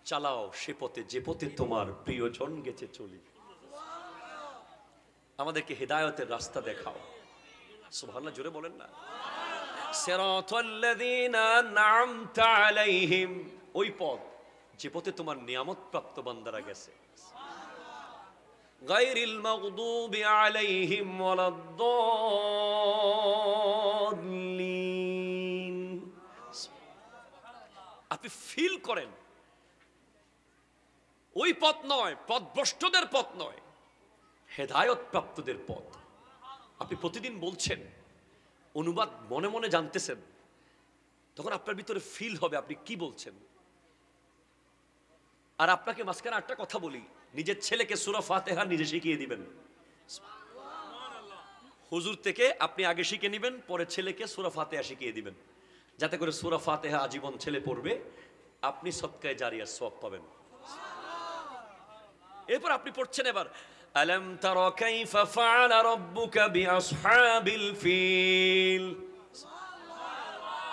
চালাও সে পথে যে পথে তোমার প্রিয়জন গেছে চলি। আমাদেরকে হেদায়েতের রাস্তা দেখাও। সুবহানাল্লাহ জোরে বলেন না। সিরাতাল্লাযীনা আন'আমতা আলাইহিম, ওই পথ যে পথে তোমার নিয়ামত প্রাপ্ত বান্দারা গেছে। গায়রিল মাগদুবি আলাইহিম ওয়ালাদ-দাল্লিন। আপনি ফিল করেন ওই পথ নয়, পথভ্রষ্টদের পথ নয়, হেদায়েত প্রাপ্তদের পথ। আপনি প্রতিদিন বলছেন, অনুবাদ মনে মনে জানতেছেন, তখন আপনার ভিতরে ফিল হবে আপনি কি বলছেন। আর আপনাকে মাঝখানে একটা কথা বলি, নিজের ছেলেকে সূরা ফাতিহা নিজে শিখিয়ে দিবেন। হুজুর থেকে আপনি আগে শিখে নেবেন, পরে ছেলেকে সূরা ফাতিহা শিখিয়ে দিবেন, যাতে করে সূরা ফাতিহা আজীবন ছেলে পড়বে, আপনি সদকায়ে জারিয়ার সওয়াব পাবেন। এরপর আপনি পড়ছেন এবার আলাম তারা কাইফা ফাআলা রাব্বুকা বিআসহাবিল ফিল।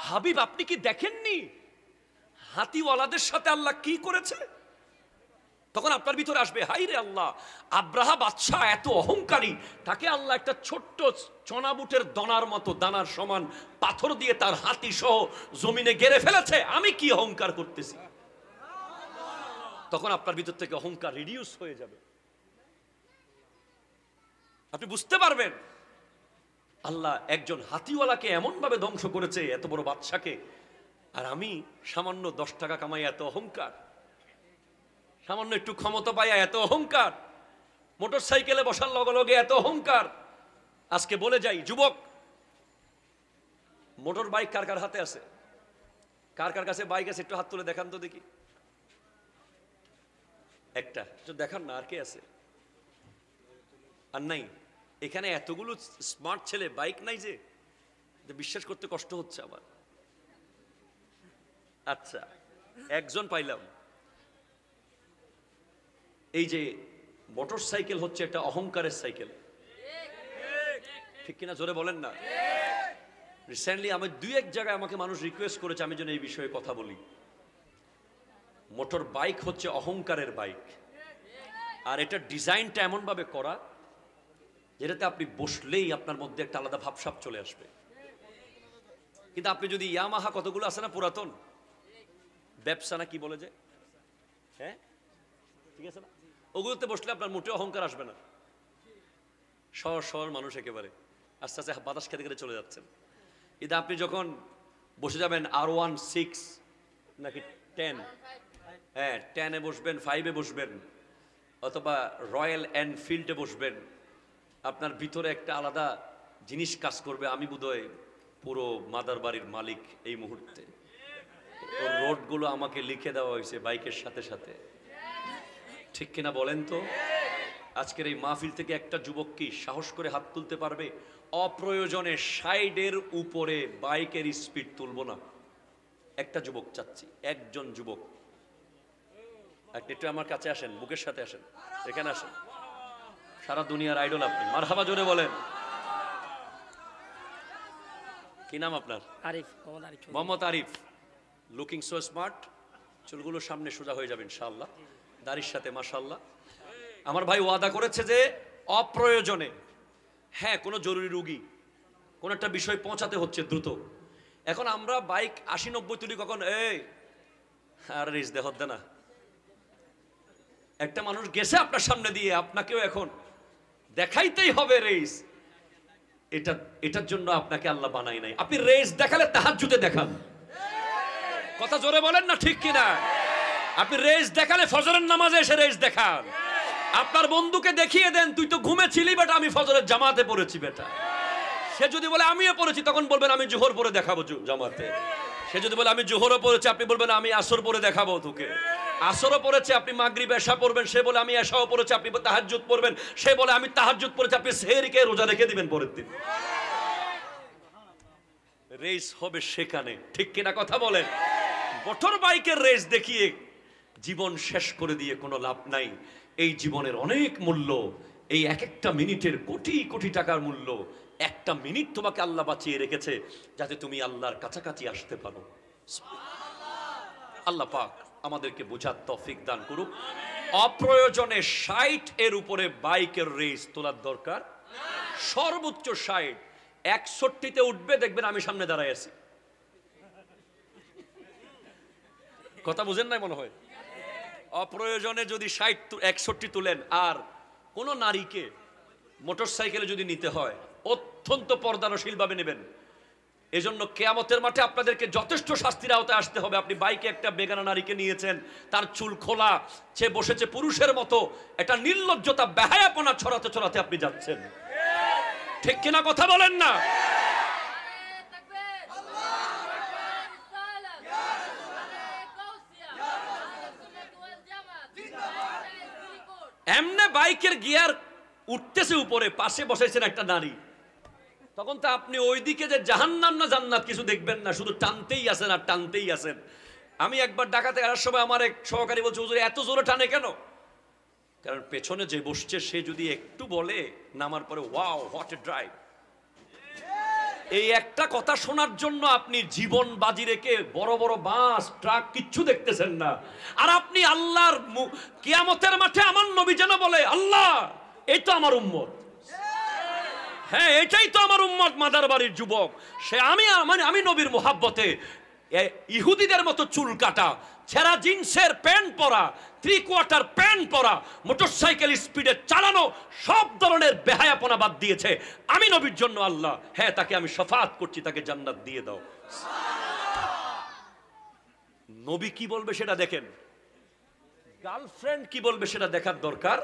হাবিব আপনি কি দেখেননি হাতিওয়ালাদের সাথে আল্লাহ কি করেছে? তখন আপনার ভিতরে আসবে, হাই রে আল্লাহ, আব্রাহা বাদশাহ এত অহংকারী, তাকে আল্লাহ একটা ছোট্ট চনাবুটের দানার মতো, দানার সমান পাথর দিয়ে তার হাতি সহ জমিনে গেড়ে ফেলেছে, আমি কি অহংকার করতেছি? তখন আপনার ভিতর থেকে অহংকার রিডিউস হয়ে যাবে। আপনি বুঝতে পারবেন আল্লাহ একজন হাতিওয়ালাকে এমন ভাবে ধ্বংস করেছে, এত বড় বাদশাকে, আর আমি সামান্য 10 টাকা কামাই এত অহংকার, সামান্য একটু ক্ষমতা পাইয়া এত অহংকার, মোটর সাইকেলে বসার লগে লগে এত অহংকার। আজকে বলে যাই যুবক, মোটর বাইক কার কার হাতে আছে? কার কার কাছে বাইক আছে? একটু হাত তুলে দেখান তো দেখি। একটা একটু দেখান না, আর কে আছে? আর নাই? এখানে এতগুলো স্মার্ট ছেলে, বাইক নাই যে বিশ্বাস করতে কষ্ট হচ্ছে আমার। আচ্ছা, একজন পাইলাম। এই যে মোটর সাইকেল হচ্ছে একটা অহংকারের সাইকেল, ঠিক কিনা? জোরে বলেন না। রিসেন্টলি আমি 2-1 জায়গায় আমাকে মানুষ রিকোয়েস্ট করেছে আমি যেন এই বিষয়ে কথা বলি। মোটর বাইক হচ্ছে অহংকারের বাইক, আর এটা ডিজাইনটা এমন ভাবে করা যেটাতে আপনি বসলেই আপনার মধ্যে একটা আলাদা ভাবসাব চলে আসবে। কিন্তু আপনি যদি ইয়ামাহা কতগুলো আছে না পুরাতন, ব্যবসা না কি বলে যে, হ্যাঁ ঠিক আছে না, ওগুলোতে বসলে আপনার মোটেও অহংকার আসবে না। শহর মানুষ একেবারে আস্তে আস্তে বাতাস খেতে খেতে চলে যাচ্ছেন। কিন্তু আপনি যখন বসে যাবেন R16 নাকি 10, হ্যাঁ 10-এ বসবেন, 5-এ বসবেন, অথবা রয়্যাল এনফিল্ডে বসবেন, আপনার ভিতরে একটা আলাদা জিনিস কাজ করবে। আমি বোধহয় পুরো মাদার বাড়ির মালিক এই মুহূর্তে। ওর রোডগুলো আমাকে লিখে দেওয়া হয়েছে বাইকের সাথে সাথে, ঠিক কিনা বলেন তো? আজকের এই মাহফিল থেকে একটা যুবক কি সাহস করে হাত তুলতে পারবে অপ্রয়োজনে 60-এর উপরে বাইকের স্পিড তুলবো না? একটা যুবক চাচ্ছি, একজন যুবক। একটু আমার কাছে আসেন, বুকের সাথে আসেন, এখানে আসেন। সারা দুনিয়ার আইডল আপনি, মারহাবা জোরে বলেন। কি নাম আপনার? Arif, Mohammad Arif. Looking so smart, চুলগুলো সামনে সোজা হয়ে যাবে ইনশাআল্লাহ, দাড়ির সাথে মাশাআল্লাহ। আমার ভাই ওয়াদা করেছে যে অপ্রয়োজনে, হ্যাঁ কোনো জরুরি রুগী, কোন একটা বিষয় পৌঁছাতে হচ্ছে দ্রুত, এখন আমরা বাইক 80-90 তুলি, কখন এই আর রেস দেহ না, একটা মানুষ গেছে আপনার সামনে দিয়ে, আপনাকেও এখন দেখাইতেই হবে রেস। এটার জন্য আপনাকে আল্লাহ বানাই নাই। আপনি রেস দেখালে তাহাজ্জুদে দেখান, কথা জোরে বলেন না ঠিক কিনা? আপনি রেস দেখালে ফজরের নামাজে এসে রেস দেখান। আপনার বন্ধুকে দেখিয়ে দেন, তুই তো ঘুমেছিলি বেটা, আমি ফজরের জামাতে পড়েছি বেটা। সে যদি বলে আমিও পড়েছি, তখন বলবেন আমি জোহর পরে দেখাবো জামাতে। সে যদি বলে আমি জোহরও পড়েছি, আপনি বলবেন আমি আসর পরে দেখাবো তোকে। আসরও পড়েছে, আপনি মাগরিব এশা পড়বেন। সে বলে আমি এশাও পড়েছি, আপনি তাহাজ্জুদ পড়বেন। সে বলে আমি তাহাজ্জুদ পড়েছি, আপনি সেহরিকে রোজা রেখে দিবেন পরের দিন। রেস হবে সেখানে, ঠিক কিনা কথা বলেন? মোটর বাইকের রেস দেখিয়ে জীবন শেষ করে দিয়ে কোনো লাভ নাই। এই জীবনের অনেক মূল্য, এই এক একটা মিনিটের কোটি কোটি টাকার মূল্য। একটা মিনিট তোমাকে আল্লাহ বাঁচিয়ে রেখেছে যাতে তুমি আল্লাহর কাছাকাছি আসতে পারো। আল্লাহ পাক আমাদেরকে বোঝার তৌফিক দান করুক। অপ্রয়োজনে 60-এর উপরে বাইকের রেস তোলার দরকার। সর্বোচ্চ 60, 61-তে উঠবে, দেখবেন আমি সামনে দাঁড়ায় আছি। কথা বুঝেন নাই মনে হয়? অপ্রয়োজনে যদি 60-61 তুলেন, আর কোন নারীকে মোটর সাইকেলে যদি নিতে হয় অত্যন্ত পর্দানশীল ভাবে নেবেন। এজন্য কিয়ামতের মাঠে আপনাদেরকে যথেষ্ট শাস্তির আওতায় আসতে হবে। আপনি বাইকে একটা বেগানা নারীকে নিয়েছেন, তার চুল খোলা, সে বসেছে পুরুষের মতো, এটা নির্লজ্জতা, বেহায়াপনা ছড়াতে ছড়াতে আপনি যাচ্ছেন, ঠিক কিনা কথা বলেন না? এমনে বাইকের গিয়ার উঠতেছে উপরে, পাশে বসাইছেন একটা নারী, তখন তো আপনি ওইদিকে যে জাহান্নাম না জান্নাত কিছু দেখবেন না, শুধু টানতেই আছেন আর টানতেই আছেন। আমি একবার ঢাকাতে আসার সময় আমার এক সহকারী বলছে, হুজুর এত জোরে টানে কেন? কারণ পেছনে যে বসছে সে যদি একটু বলে নামার পরে ওয়াও হোয়াট এ ড্রাইভ, এই একটা কথা শোনার জন্য আপনি জীবন বাজি রেখে বড় বড় বাস ট্রাক কিচ্ছু দেখতেছেন না, আর আপনি আল্লাহর কিয়ামতের মাঠে আমার নবী যেন বলে আল্লাহ এই তো আমার উম্মত, হ্যাঁ এটাই তো আমার উম্মত মাদার বাড়ির যুবক, সে আমি নবীর মোহাব্বতে ইহুদিদের মতো চুল কাটা, ছেঁড়া জিন্সের প্যান্ট পরা, 3/4 প্যান্ট পরা, মোটরসাইকেল স্পিডে চালানো, সব ধরনের বেহায়াপনা বাদ দিয়েছে আমি নবীর জন্য আল্লাহ, হ্যাঁ তাকে আমি শফাআত করছি, তাকে জান্নাত দিয়ে দাও। নবী কি বলবে সেটা দেখেন, গার্লফ্রেন্ড কি বলবে সেটা দেখার দরকার।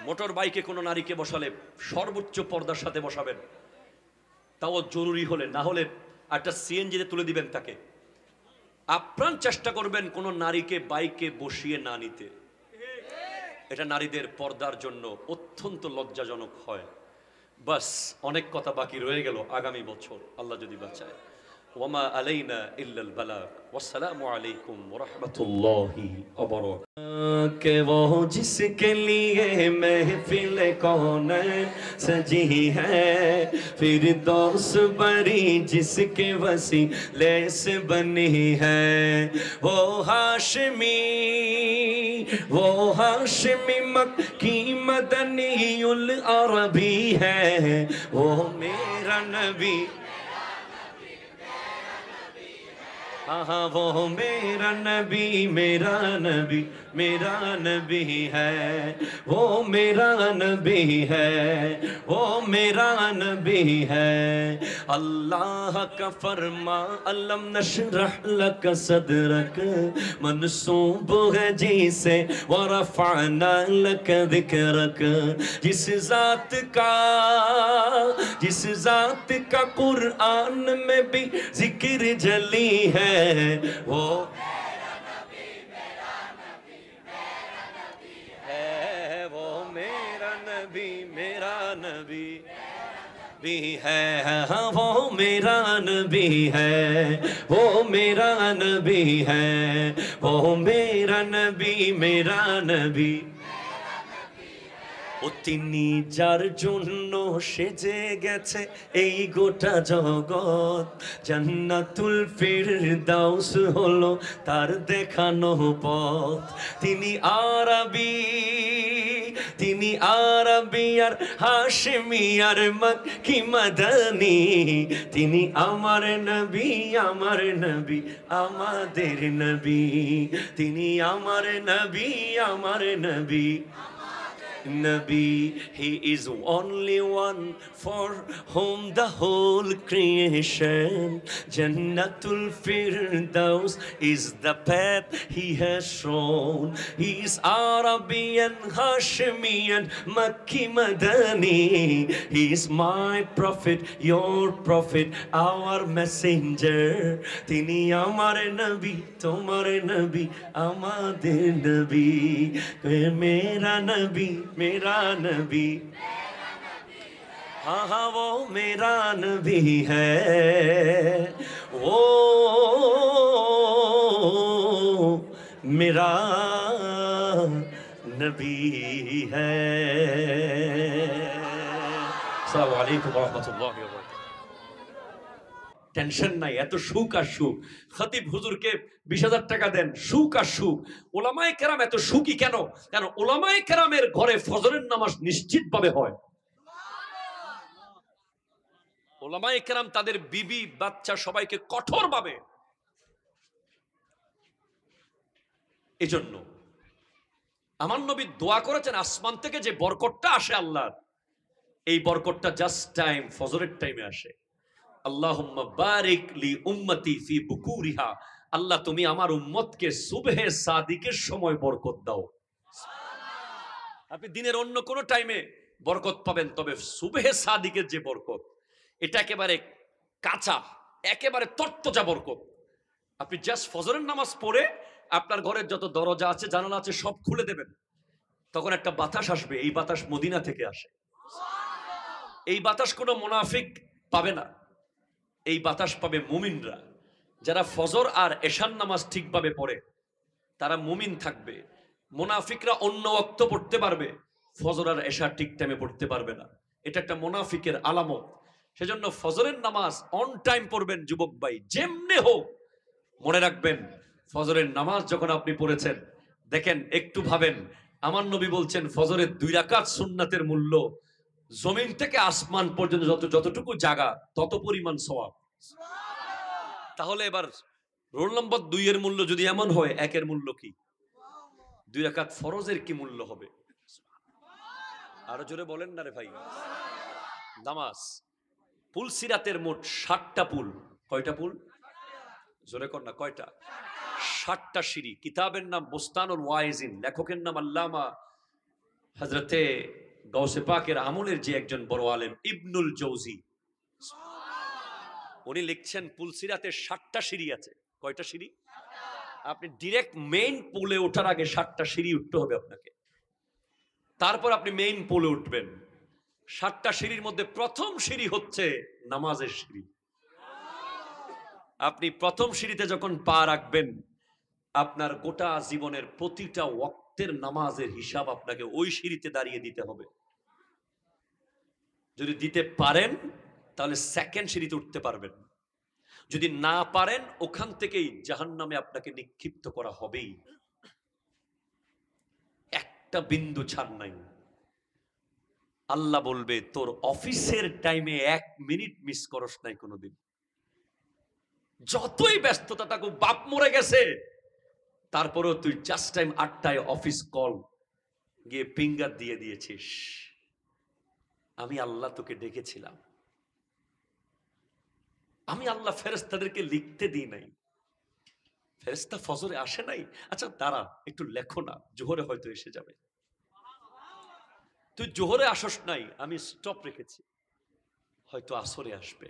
মোটর বাইকে কোনো নারীকে বসালে সর্বোচ্চ পর্দার সাথে বসাবেন, তাও জরুরি হলে, না হলে একটা সিএনজিতে তুলে দিবেন তাকে। আপ্রাণ চেষ্টা করবেন কোনো নারীকে বাইকে বসিয়ে না নিতে, এটা নারীদের পর্দার জন্য অত্যন্ত লজ্জাজনক হয়। বাস অনেক কথা বাকি রয়ে গেল আগামী বছর আল্লাহ যদি বাঁচায়। ওয়ামা আলাইনা ইল্লাল বালাগ। ওয়াসসালামু আলাইকুম ওয়া রাহমাতুল্লাহি ওয়া বারাকাতুহু। के वो जिसके लिए महफिल कौन सजी है, फिर दोस्त बरी जिसके वसीले से बनी है, वो हाशमी मक्की मदनी उल अरबी है, वो मेरा नबी, हाँ वो मेरा नबी मेरा नबी मेरा नबी है, वो मेरा नबी है, वो मेरा नबी है। अल्लाह का फरमा अलम नशरह लक सदरक मनसूब है जिसे व रफअना लक ज़िक्रक, जिस जात का कुरान में भी जिक्र जली है, वो मेरा नबी भी है, हाँ वो मेरा नबी है, वो मेरा नबी है, वो मेरा नबी मेरा नबी। ও তিনি যার জন্য সেজে গেছে এই গোটা জগৎ, জান্নাতুল ফিরদাউস হলো তার দেখানো পথ। তিনি আরবি আর হাশমি আর মক্কি মাদানী, তিনি আমার নবী আমাদের নবী, তিনি আমার নবী Nabi, he is only one for whom the whole creation, Jannatul Firdaus is the path he has shown. He is Arabian, Hashemian, Makki Madani. He is my prophet, your prophet, our messenger. Tini amar nabi, tomar nabi, amader nabi, mera nabi मेरा नबी, हाँ हाँ वो मेरा नबी है, वो मेरा नबी है। আসসালামু আলাইকুম ওয়া রাহমাতুল্লাহি ওয়া বারাকাতুহু। টেনশন নাই, এত সুখ আর সুখ। খতিব হুজুরকে 20,000 টাকা দেন, সুখ আর সুখ। ওলামায়ে কেরাম এত সুখী কেন? কারণ ওলামায়ে কেরামের ঘরে ফজরের নামাজ নিশ্চিতভাবে হয়। ওলামায়ে কেরাম তাদের বিবি বাচ্চা সবাইকে কঠোরভাবে, এজন্য আমার নবী দোয়া করেছেন আসমান থেকে যে বরকতটা আসে আল্লাহর, এই বরকতটা জাস্ট টাইম ফজরের টাইমে আসে। আল্লাহুম্মা বারিক লি উম্মতি ফি বুকুরিহা, আল্লাহ তুমি আমার উম্মতকে সুবহে সাদিকের সময় বরকত দাও। আপনি দিনের অন্য কোনো টাইমে বরকত পাবেন, তবে সুবহে সাদিকের যে বরকত, এটা একেবারে কাঁচা, একেবারে তরতাজা বরকত। আপনি জাস্ট ফজরের নামাজ পড়ে আপনার ঘরের যত দরজা আছে জানালা আছে সব খুলে দেবেন, তখন একটা বাতাস আসবে। এই বাতাস মদিনা থেকে আসে। এই বাতাস কোনো মুনাফিক পাবে না, এই বাতাস পাবে মুমিনরা। যারা ফজর আর এশার নামাজ ঠিকভাবে পড়ে তারা মুমিন থাকবে। মুনাফিকরা অন্য ওয়াক্ত পড়তে পারবে, ফজর আর এশা ঠিক টাইমে পড়তে পারবে না। এটা একটা মুনাফিকের আলামত। সেজন্য ফজরের নামাজ অন টাইম পড়বেন যুবক ভাই, যেমনে হোক। মনে রাখবেন, ফজরের নামাজ যখন আপনি পড়েছেন, দেখেন একটু ভাবেন, আমার নবী বলছেন ফজরের 2 রাকাত সুন্নাতের মূল্য জমিন থেকে আসমান পর্যন্ত যতটুকু জায়গা তত পরিমাণ সওয়াব। তাহলে এবার রোল নম্বর 2 এর মূল্য যদি এমন হয়, 1 এর মূল্য কি? 2 রাকাত ফরজের কি মূল্য হবে? আরো জোরে বলেন না রে ভাই। নামাজ পুল সিরাতের মোট 60টা পুল। কয়টা পুল? জোরে কর না, কয়টা? 60টা সিঁড়ি। কিতাবের নাম বুস্তানুল ওয়াইজিন, লেখকের নাম আল্লামা হযরতে গাউসে পাকের আমলের যে একজন বড় আলেম ইবনুল জৌজি, উনি লিখছেন পুলসিরাতে 60টা সিঁড়ি আছে। কয়টা সিঁড়ি? আপনি ডিরেক্ট মেইন পুলে ওঠার আগে 60টা সিঁড়ি উঠতে হবে আপনাকে, তারপর আপনি মেইন পুলে উঠবেন। 60টা সিঁড়ির মধ্যে প্রথম সিঁড়ি হচ্ছে নামাজের সিঁড়ি। আপনি প্রথম সিঁড়িতে যখন পা রাখবেন, আপনার গোটা জীবনের প্রতিটা ওয়াক্তের নামাজের হিসাব আপনাকে ওই সিঁড়িতে দাঁড়িয়ে দিতে হবে। যদি দিতে পারেন তাহলে সেকেন্ড সিঁড়িতে উঠতে পারবেন, যদি না পারেন ওখান থেকেই জাহান্নামে আপনাকে নিক্ষিপ্ত করা হবেই। একটা বিন্দু ছাড় নাই। আল্লাহ বলবে তোর অফিসের টাইমে 1 মিনিট মিস করস নাই কোনোদিন। যতই ব্যস্ততা থাকুক, বাপ মরে গেছে, তারপরেও তুই জাস্ট টাইম 8টায় অফিস কল গিয়ে ফিঙ্গার দিয়ে দিয়েছিস, আমি আল্লাহ তোকে ডেকেছিলাম। আমি আল্লাহ ফেরেশতাদেরকে লিখতে দিই নাই। ফেরেশতা ফজরে আসে নাই, আচ্ছা দাঁড়া একটু লেখো না, জোহরে হয়তো এসে যাবে। তুই জোহরে আসস নাই, আমি স্টপ রেখেছি, হয়তো আসরে আসবে।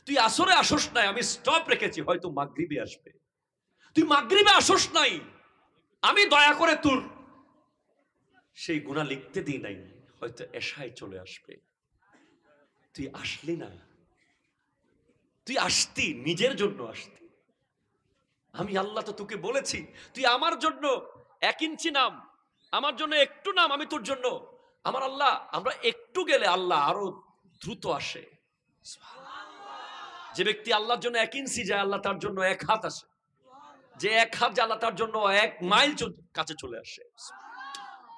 তুই আসরে আসস নাই, আমি স্টপ রেখেছি, হয়তো মাগরিবে আসবে। তুই মাগরিবে আসস নাই, আমি দয়া করে তোর সেই গুনাহ লিখতে দিই নাই, হয়তো এশায় চলে আসবে। তুই আসলি না, তুই আসতি নিজের জন্য আসতি। আমি আল্লাহ তো তোকে বলেছি তুই আমার জন্য 1 ইঞ্চি নাম, আমার জন্য একটু নাম, আমি তোর জন্য। আমার আল্লাহ, আমরা একটু গেলে আল্লাহ আরো দ্রুত আসে। যে ব্যক্তি আল্লাহর জন্য 1 ইঞ্চি যায়, আল্লাহ তার জন্য 1 হাত আসে। যে 1 হাত যায়, আল্লাহ তার জন্য 1 মাইল কাছে চলে আসে।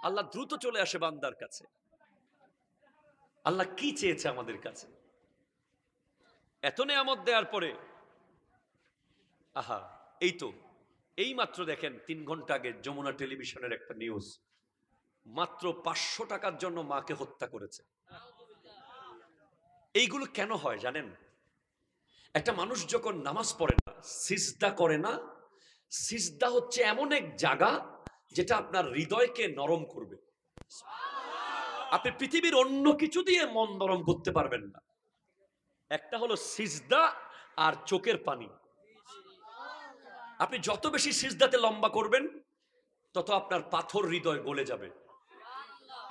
আল্লাহ দ্রুত চলে আসে বান্দার কাছে। আল্লাহ কি চেয়েছে আমাদের কাছে? এত নেয়ামত দেওয়ার পরে, আহা, এই তো এই মাত্র দেখেন 3 ঘন্টা আগে যমুনা টেলিভিশনের একটা নিউজ, মাত্র 500 টাকার জন্য মাকে হত্যা করেছে। এইগুলো কেন হয় জানেন? একটা মানুষ যখন নামাজ পড়ে না, সিজদা করে না, সিজদা হচ্ছে এমন এক জায়গা যেটা আপনার হৃদয়কে নরম করবে। আপনি পৃথিবীর অন্য কিছু দিয়ে মন নরম করতে পারবেন না। একটা হলো সিজদা আর চোখের পানি। আপনি যত বেশি সিজদাতে লম্বা করবেন, তত আপনার পাথর হৃদয় গলে যাবে।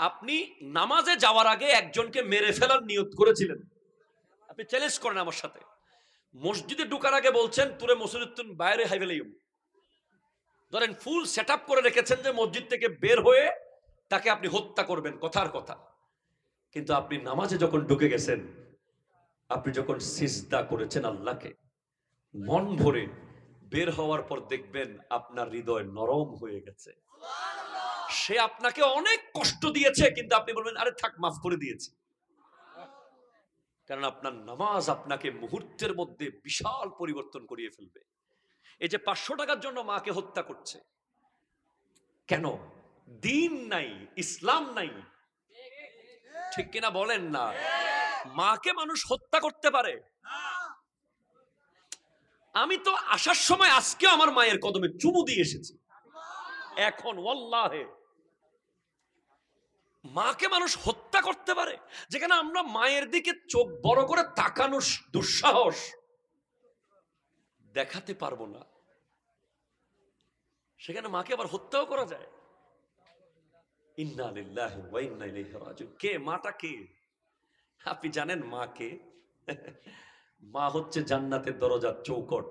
আপনি নামাজে যাওয়ার আগে একজনকে মেরে ফেলার নিয়ত করেছিলেন, আপনি চ্যালেঞ্জ করেন আমার সাথে। মসজিদে ঢোকার আগে বলছেন তোরে মসজিদ বাইরে হাইভেলাইম, ধরেন ফুল সেট আপ করে রেখেছেন যে মসজিদ থেকে বের হয়ে তাকে আপনি হত্যা করবেন, কথার কথা। কিন্তু আপনি নামাজে যখন ঢুকে গেছেন, আপনি যখন সিজদা করেছেন আল্লাহকে মন ভরে, বের হওয়ার পর দেখবেন আপনার হৃদয় নরম হয়ে গেছে। সে আপনাকে অনেক কষ্ট দিয়েছে, কিন্তু আপনি বলবেন আরে থাক, মাফ করে দিয়েছি। কারণ আপনার নামাজ আপনাকে মুহূর্তের মধ্যে বিশাল পরিবর্তন করিয়ে ফেলবে। এই যে 500 টাকার জন্য মাকে হত্যা করছে, কেন? দিন নাই, ইসলাম নাই, ঠিক কিনা বলেন না? মাকে মানুষ হত্যা করতে পারে? আমি তো আসার সময় আজকে আমার মায়ের কদমে চুমু দিয়ে এসেছি। এখন ওয়াল্লাহে মাকে মানুষ হত্যা করতে পারে? যেখানে আমরা মায়ের দিকে চোখ বড় করে তাকানো দুঃসাহস দেখাতে পারবো না, সেখানে মাকে আবার হত্যাও করা যায়। ইন্না লিল্লাহি ওয়া ইন্না ইলাইহি রাজিউন। কে মাটা? কে আপনি জানেন মা কে? মা হচ্ছে জান্নাতের দরজার চৌকট।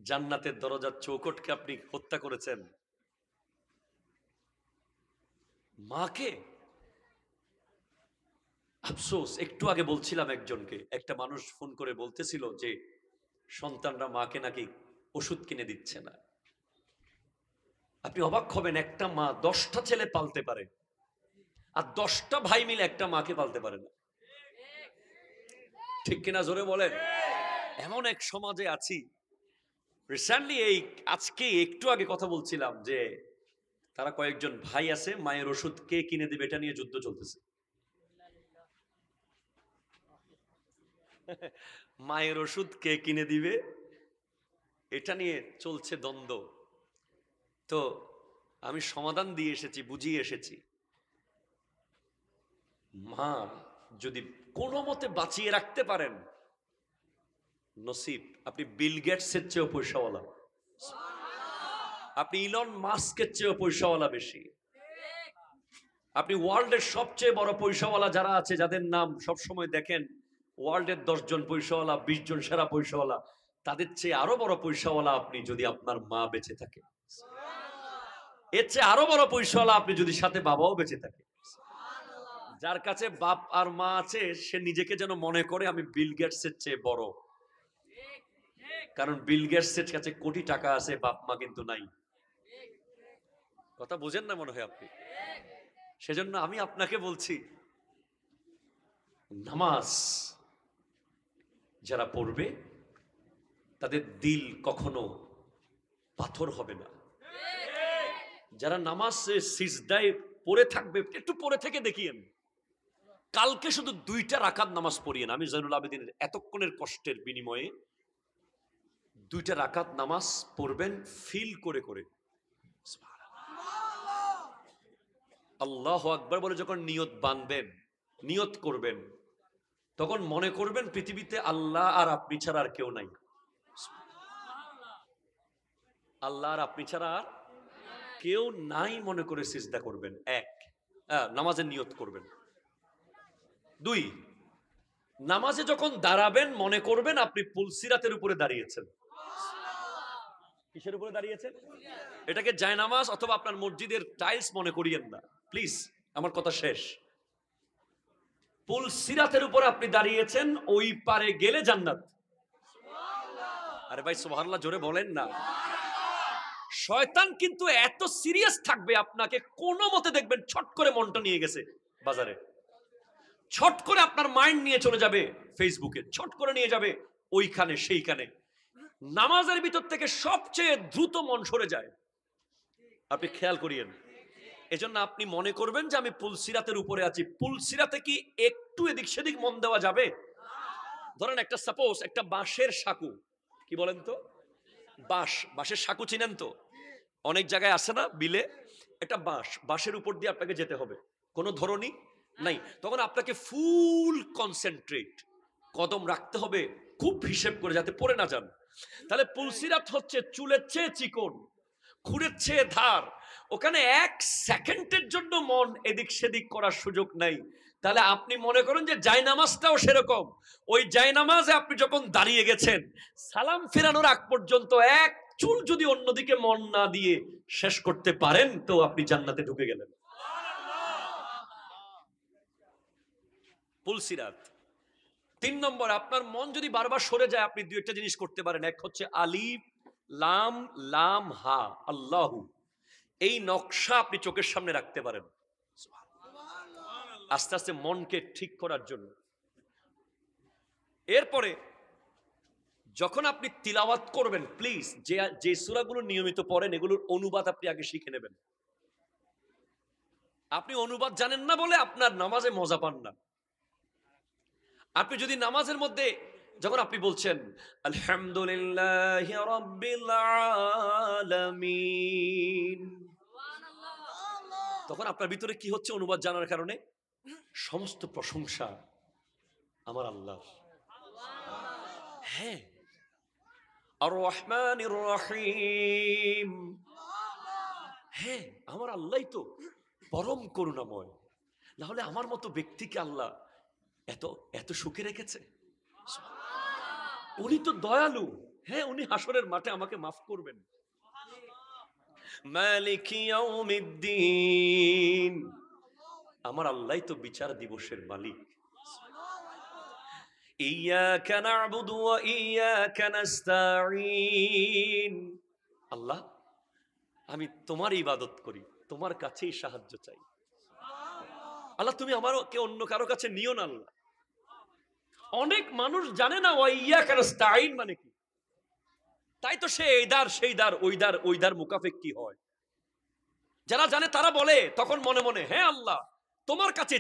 জান্নাতের দরজার চৌকটকে আপনি হত্যা করেছেন। মাকে আফসোস, একটু আগে বলছিলাম একজনকে, একটা মানুষ ফোন করে বলতেছিল যে সন্তানরা মাকে নাকি ওষুধ কিনে দিচ্ছে না। আপনি অবাক হবেন, একটা মা 10টা ছেলে পালতে পারে, আর 10টা ভাই মিলে একটা মাকে পালতে পারে না। ঠিক কিনা জোরে বলেন? এমন এক সমাজে আছি। রিসেন্টলি আজকে একটু আগে কথা বলছিলাম যে তারা কয়েকজন ভাই আছে, মায়ের ওষুধ কে কিনে দিবে এটা নিয়ে যুদ্ধ চলতেছে। মায়ের ওষুধ কে কিনে দিবে এটা নিয়ে চলছে দ্বন্দ্ব। তো আমি সমাধান দিয়ে এসেছি, বুঝিয়ে এসেছি, মা যদি কোনো মতে বাঁচিয়ে রাখতে পারেন নসিব। আপনি বিল গেটসের চেয়েও পয়সাওয়ালা, আপনি ইলন মাস্কের চেয়েও পয়সাওয়ালা বেশি, আপনি ওয়ার্ল্ডের সবচেয়ে বড় পয়সাওয়ালা যারা আছে, যাদের নাম সবসময় দেখেন ওয়ার্ল্ডের 10 জন পয়সাওয়ালা, 20 জন সেরা পয়সাওয়ালা, তাদের চেয়ে আরো বড় পয়সাওয়ালা আপনি যদি আপনার মা বেঁচে থাকে। এর চেয়ে আরো বড় পয়সাওয়ালা আপনি যদি সাথে বাবাও বেঁচে থাকে। যার কাছে বাপ আর মা আছে সে নিজেকে যেন মনে করে আমি বিল গেটসের চেয়ে বড়, কারণ বিল গেটসের কাছে কোটি টাকা আছে, বাপ মা কিন্তু নাই। কথা বুঝেন না মনে হয় আপনি? সেজন্য আমি আপনাকে বলছি, নামাজ যারা পড়বে তাদের দিল কখনো পাথর হবে না। যারা নামাজ সিজদায় পড়ে থাকবে, একটু পড়ে থেকে দেখিয়েন, কালকে শুধু 2টা রাকাত নামাজ পড়িয়েন। আমি জয়নুল আবেদিনের এতক্ষণের কষ্টের বিনিময়ে 2টা রাকাত নামাজ পড়বেন ফিল করে করে। আল্লাহু আকবার বলে যখন নিয়ত বাঁধবেন, নিয়ত করবেন, তখন মনে করবেন পৃথিবীতে আল্লাহ আর আপনি ছাড়া আর কেউ নাই। আল্লাহ আর আপনি ছাড়া আর কেউ নাই মনে করে সিজদা করবেন। নামাজের নিয়ত করবেন। 2, নামাজে যখন দাঁড়াবেন মনে করবেন আপনি পুলসিরাতের উপরে দাঁড়িয়েছেন। কিসের উপরে দাঁড়িয়েছেন? এটাকে জায়নামাজ অথবা আপনার মসজিদের টাইলস মনে করিয়েন না প্লিজ, আমার কথা শেষ। পুলসিরাতের উপরে আপনি দাঁড়িয়েছেন, ওই পারে গেলে জান্নাত। আরে ভাই সুবহানাল্লাহ জোরে বলেন না। শয়তান কিন্তু এত সিরিয়াস থাকবে, আপনাকে কোনো মতে দেখবেন ছট করে মনটা নিয়ে গেছে বাজারে, ছট করে আপনার মাইন্ড নিয়ে চলে যাবে ফেসবুকে, ছট করে নিয়ে যাবে ওইখানে সেইখানে। নামাজের ভিতর থেকে সবচেয়ে দ্রুত মন সরে যায়, আপনি খেয়াল করিয়েন। এজন্য আপনি মনে করবেন যে আমি পুলসিরাতের উপরে আছি। পুলসিরাতে কি একটু এদিক সেদিক মন দেওয়া যাবে? ধরেন একটা সাপোজ একটা বাঁশের সাঁকু, কি বলেন তো, বাঁশের সাঁকু চিনেন তো? অনেক জায়গায় আসে না বিলে, একটা বাঁশের উপর দিয়ে আপনাকে যেতে হবে, কোনো ধরনী নাই। তখন আপনাকে ফুল কনসেন্ট্রেট কদম রাখতে হবে, খুব হিসেব করে যাতে পড়ে না যান। তাহলে পুলসিরাত হচ্ছে চুলের চেয়ে চিকন, খুরের চেয়ে ধার, ওখানে 1 সেকেন্ডের জন্য মন এদিক সেদিক করার সুযোগ নাই। তাহলে আপনি মনে করেন যে জায়নামাজটাও সেরকম। ওই জায়নামাজে আপনি যখন দাঁড়িয়ে গেছেন, সালাম ফেরানোর আগ পর্যন্ত এক চুল যদি অন্যদিকে মন না দিয়ে শেষ করতে পারেন তো আপনি জান্নাতে ঢুকে গেলেন। পুলসিরাত। 3 নম্বর, আপনার মন যদি বারবার সরে যায় আপনি 2টা জিনিস করতে পারেন। এক হচ্ছে আলিফ লাম লাম হা আল্লাহু, এই নকশা আপনি চোখের সামনে রাখতে পারেন আস্তে আস্তে মনকে ঠিক করার জন্য। এরপরে যখন আপনি তিলাওয়াত করবেন, প্লিজ যে সূরাগুলো নিয়মিত পড়েন এগুলোর অনুবাদ আপনি আগে শিখে নেবেন। আপনি অনুবাদ জানেন না বলে আপনার নামাজে মজা পান না। আপনি যদি নামাজের মধ্যে যখন আপনি বলছেন আলহামদুলিল্লাহি রাব্বিল আলামিন, তখন আপনার ভিতরে কি হচ্ছে অনুবাদ জানার কারণে? সমস্ত প্রশংসা আমার আল্লাহর। হ্যাঁ, আর রহমানির রহিম, হ্যাঁ আমার আল্লাহই তো পরম করুণাময়, না হলে আমার মতো ব্যক্তিকে আল্লাহ এত এত সুখে রেখেছে। উনি তো দয়ালু, হ্যাঁ, উনি হাসরের মাঠে আমাকে মাফ করবেন। মালিকি ইয়াউমিদ্দিন, আমার আল্লাহই তো বিচার দিবসের মালিক। ইয়াকা না'বুদু ওয়া ইয়াকা নাস্তাঈন, আল্লাহ আমি তোমার ইবাদত করি, তোমার কাছেই সাহায্য চাই। আল্লাহ তুমি আমাকে অন্য কারো কাছে নিও না আল্লাহ। অনেক মানুষ জানে না ওয়া ইয়াকা নাস্তাঈন মানে কি। তাই তো সে এই দার সেই দার ওই দার মুকাফেক কি হয়। যারা জানে তারা বলে তখন মনে মনে, হ্যাঁ আল্লাহ তোমার কাছে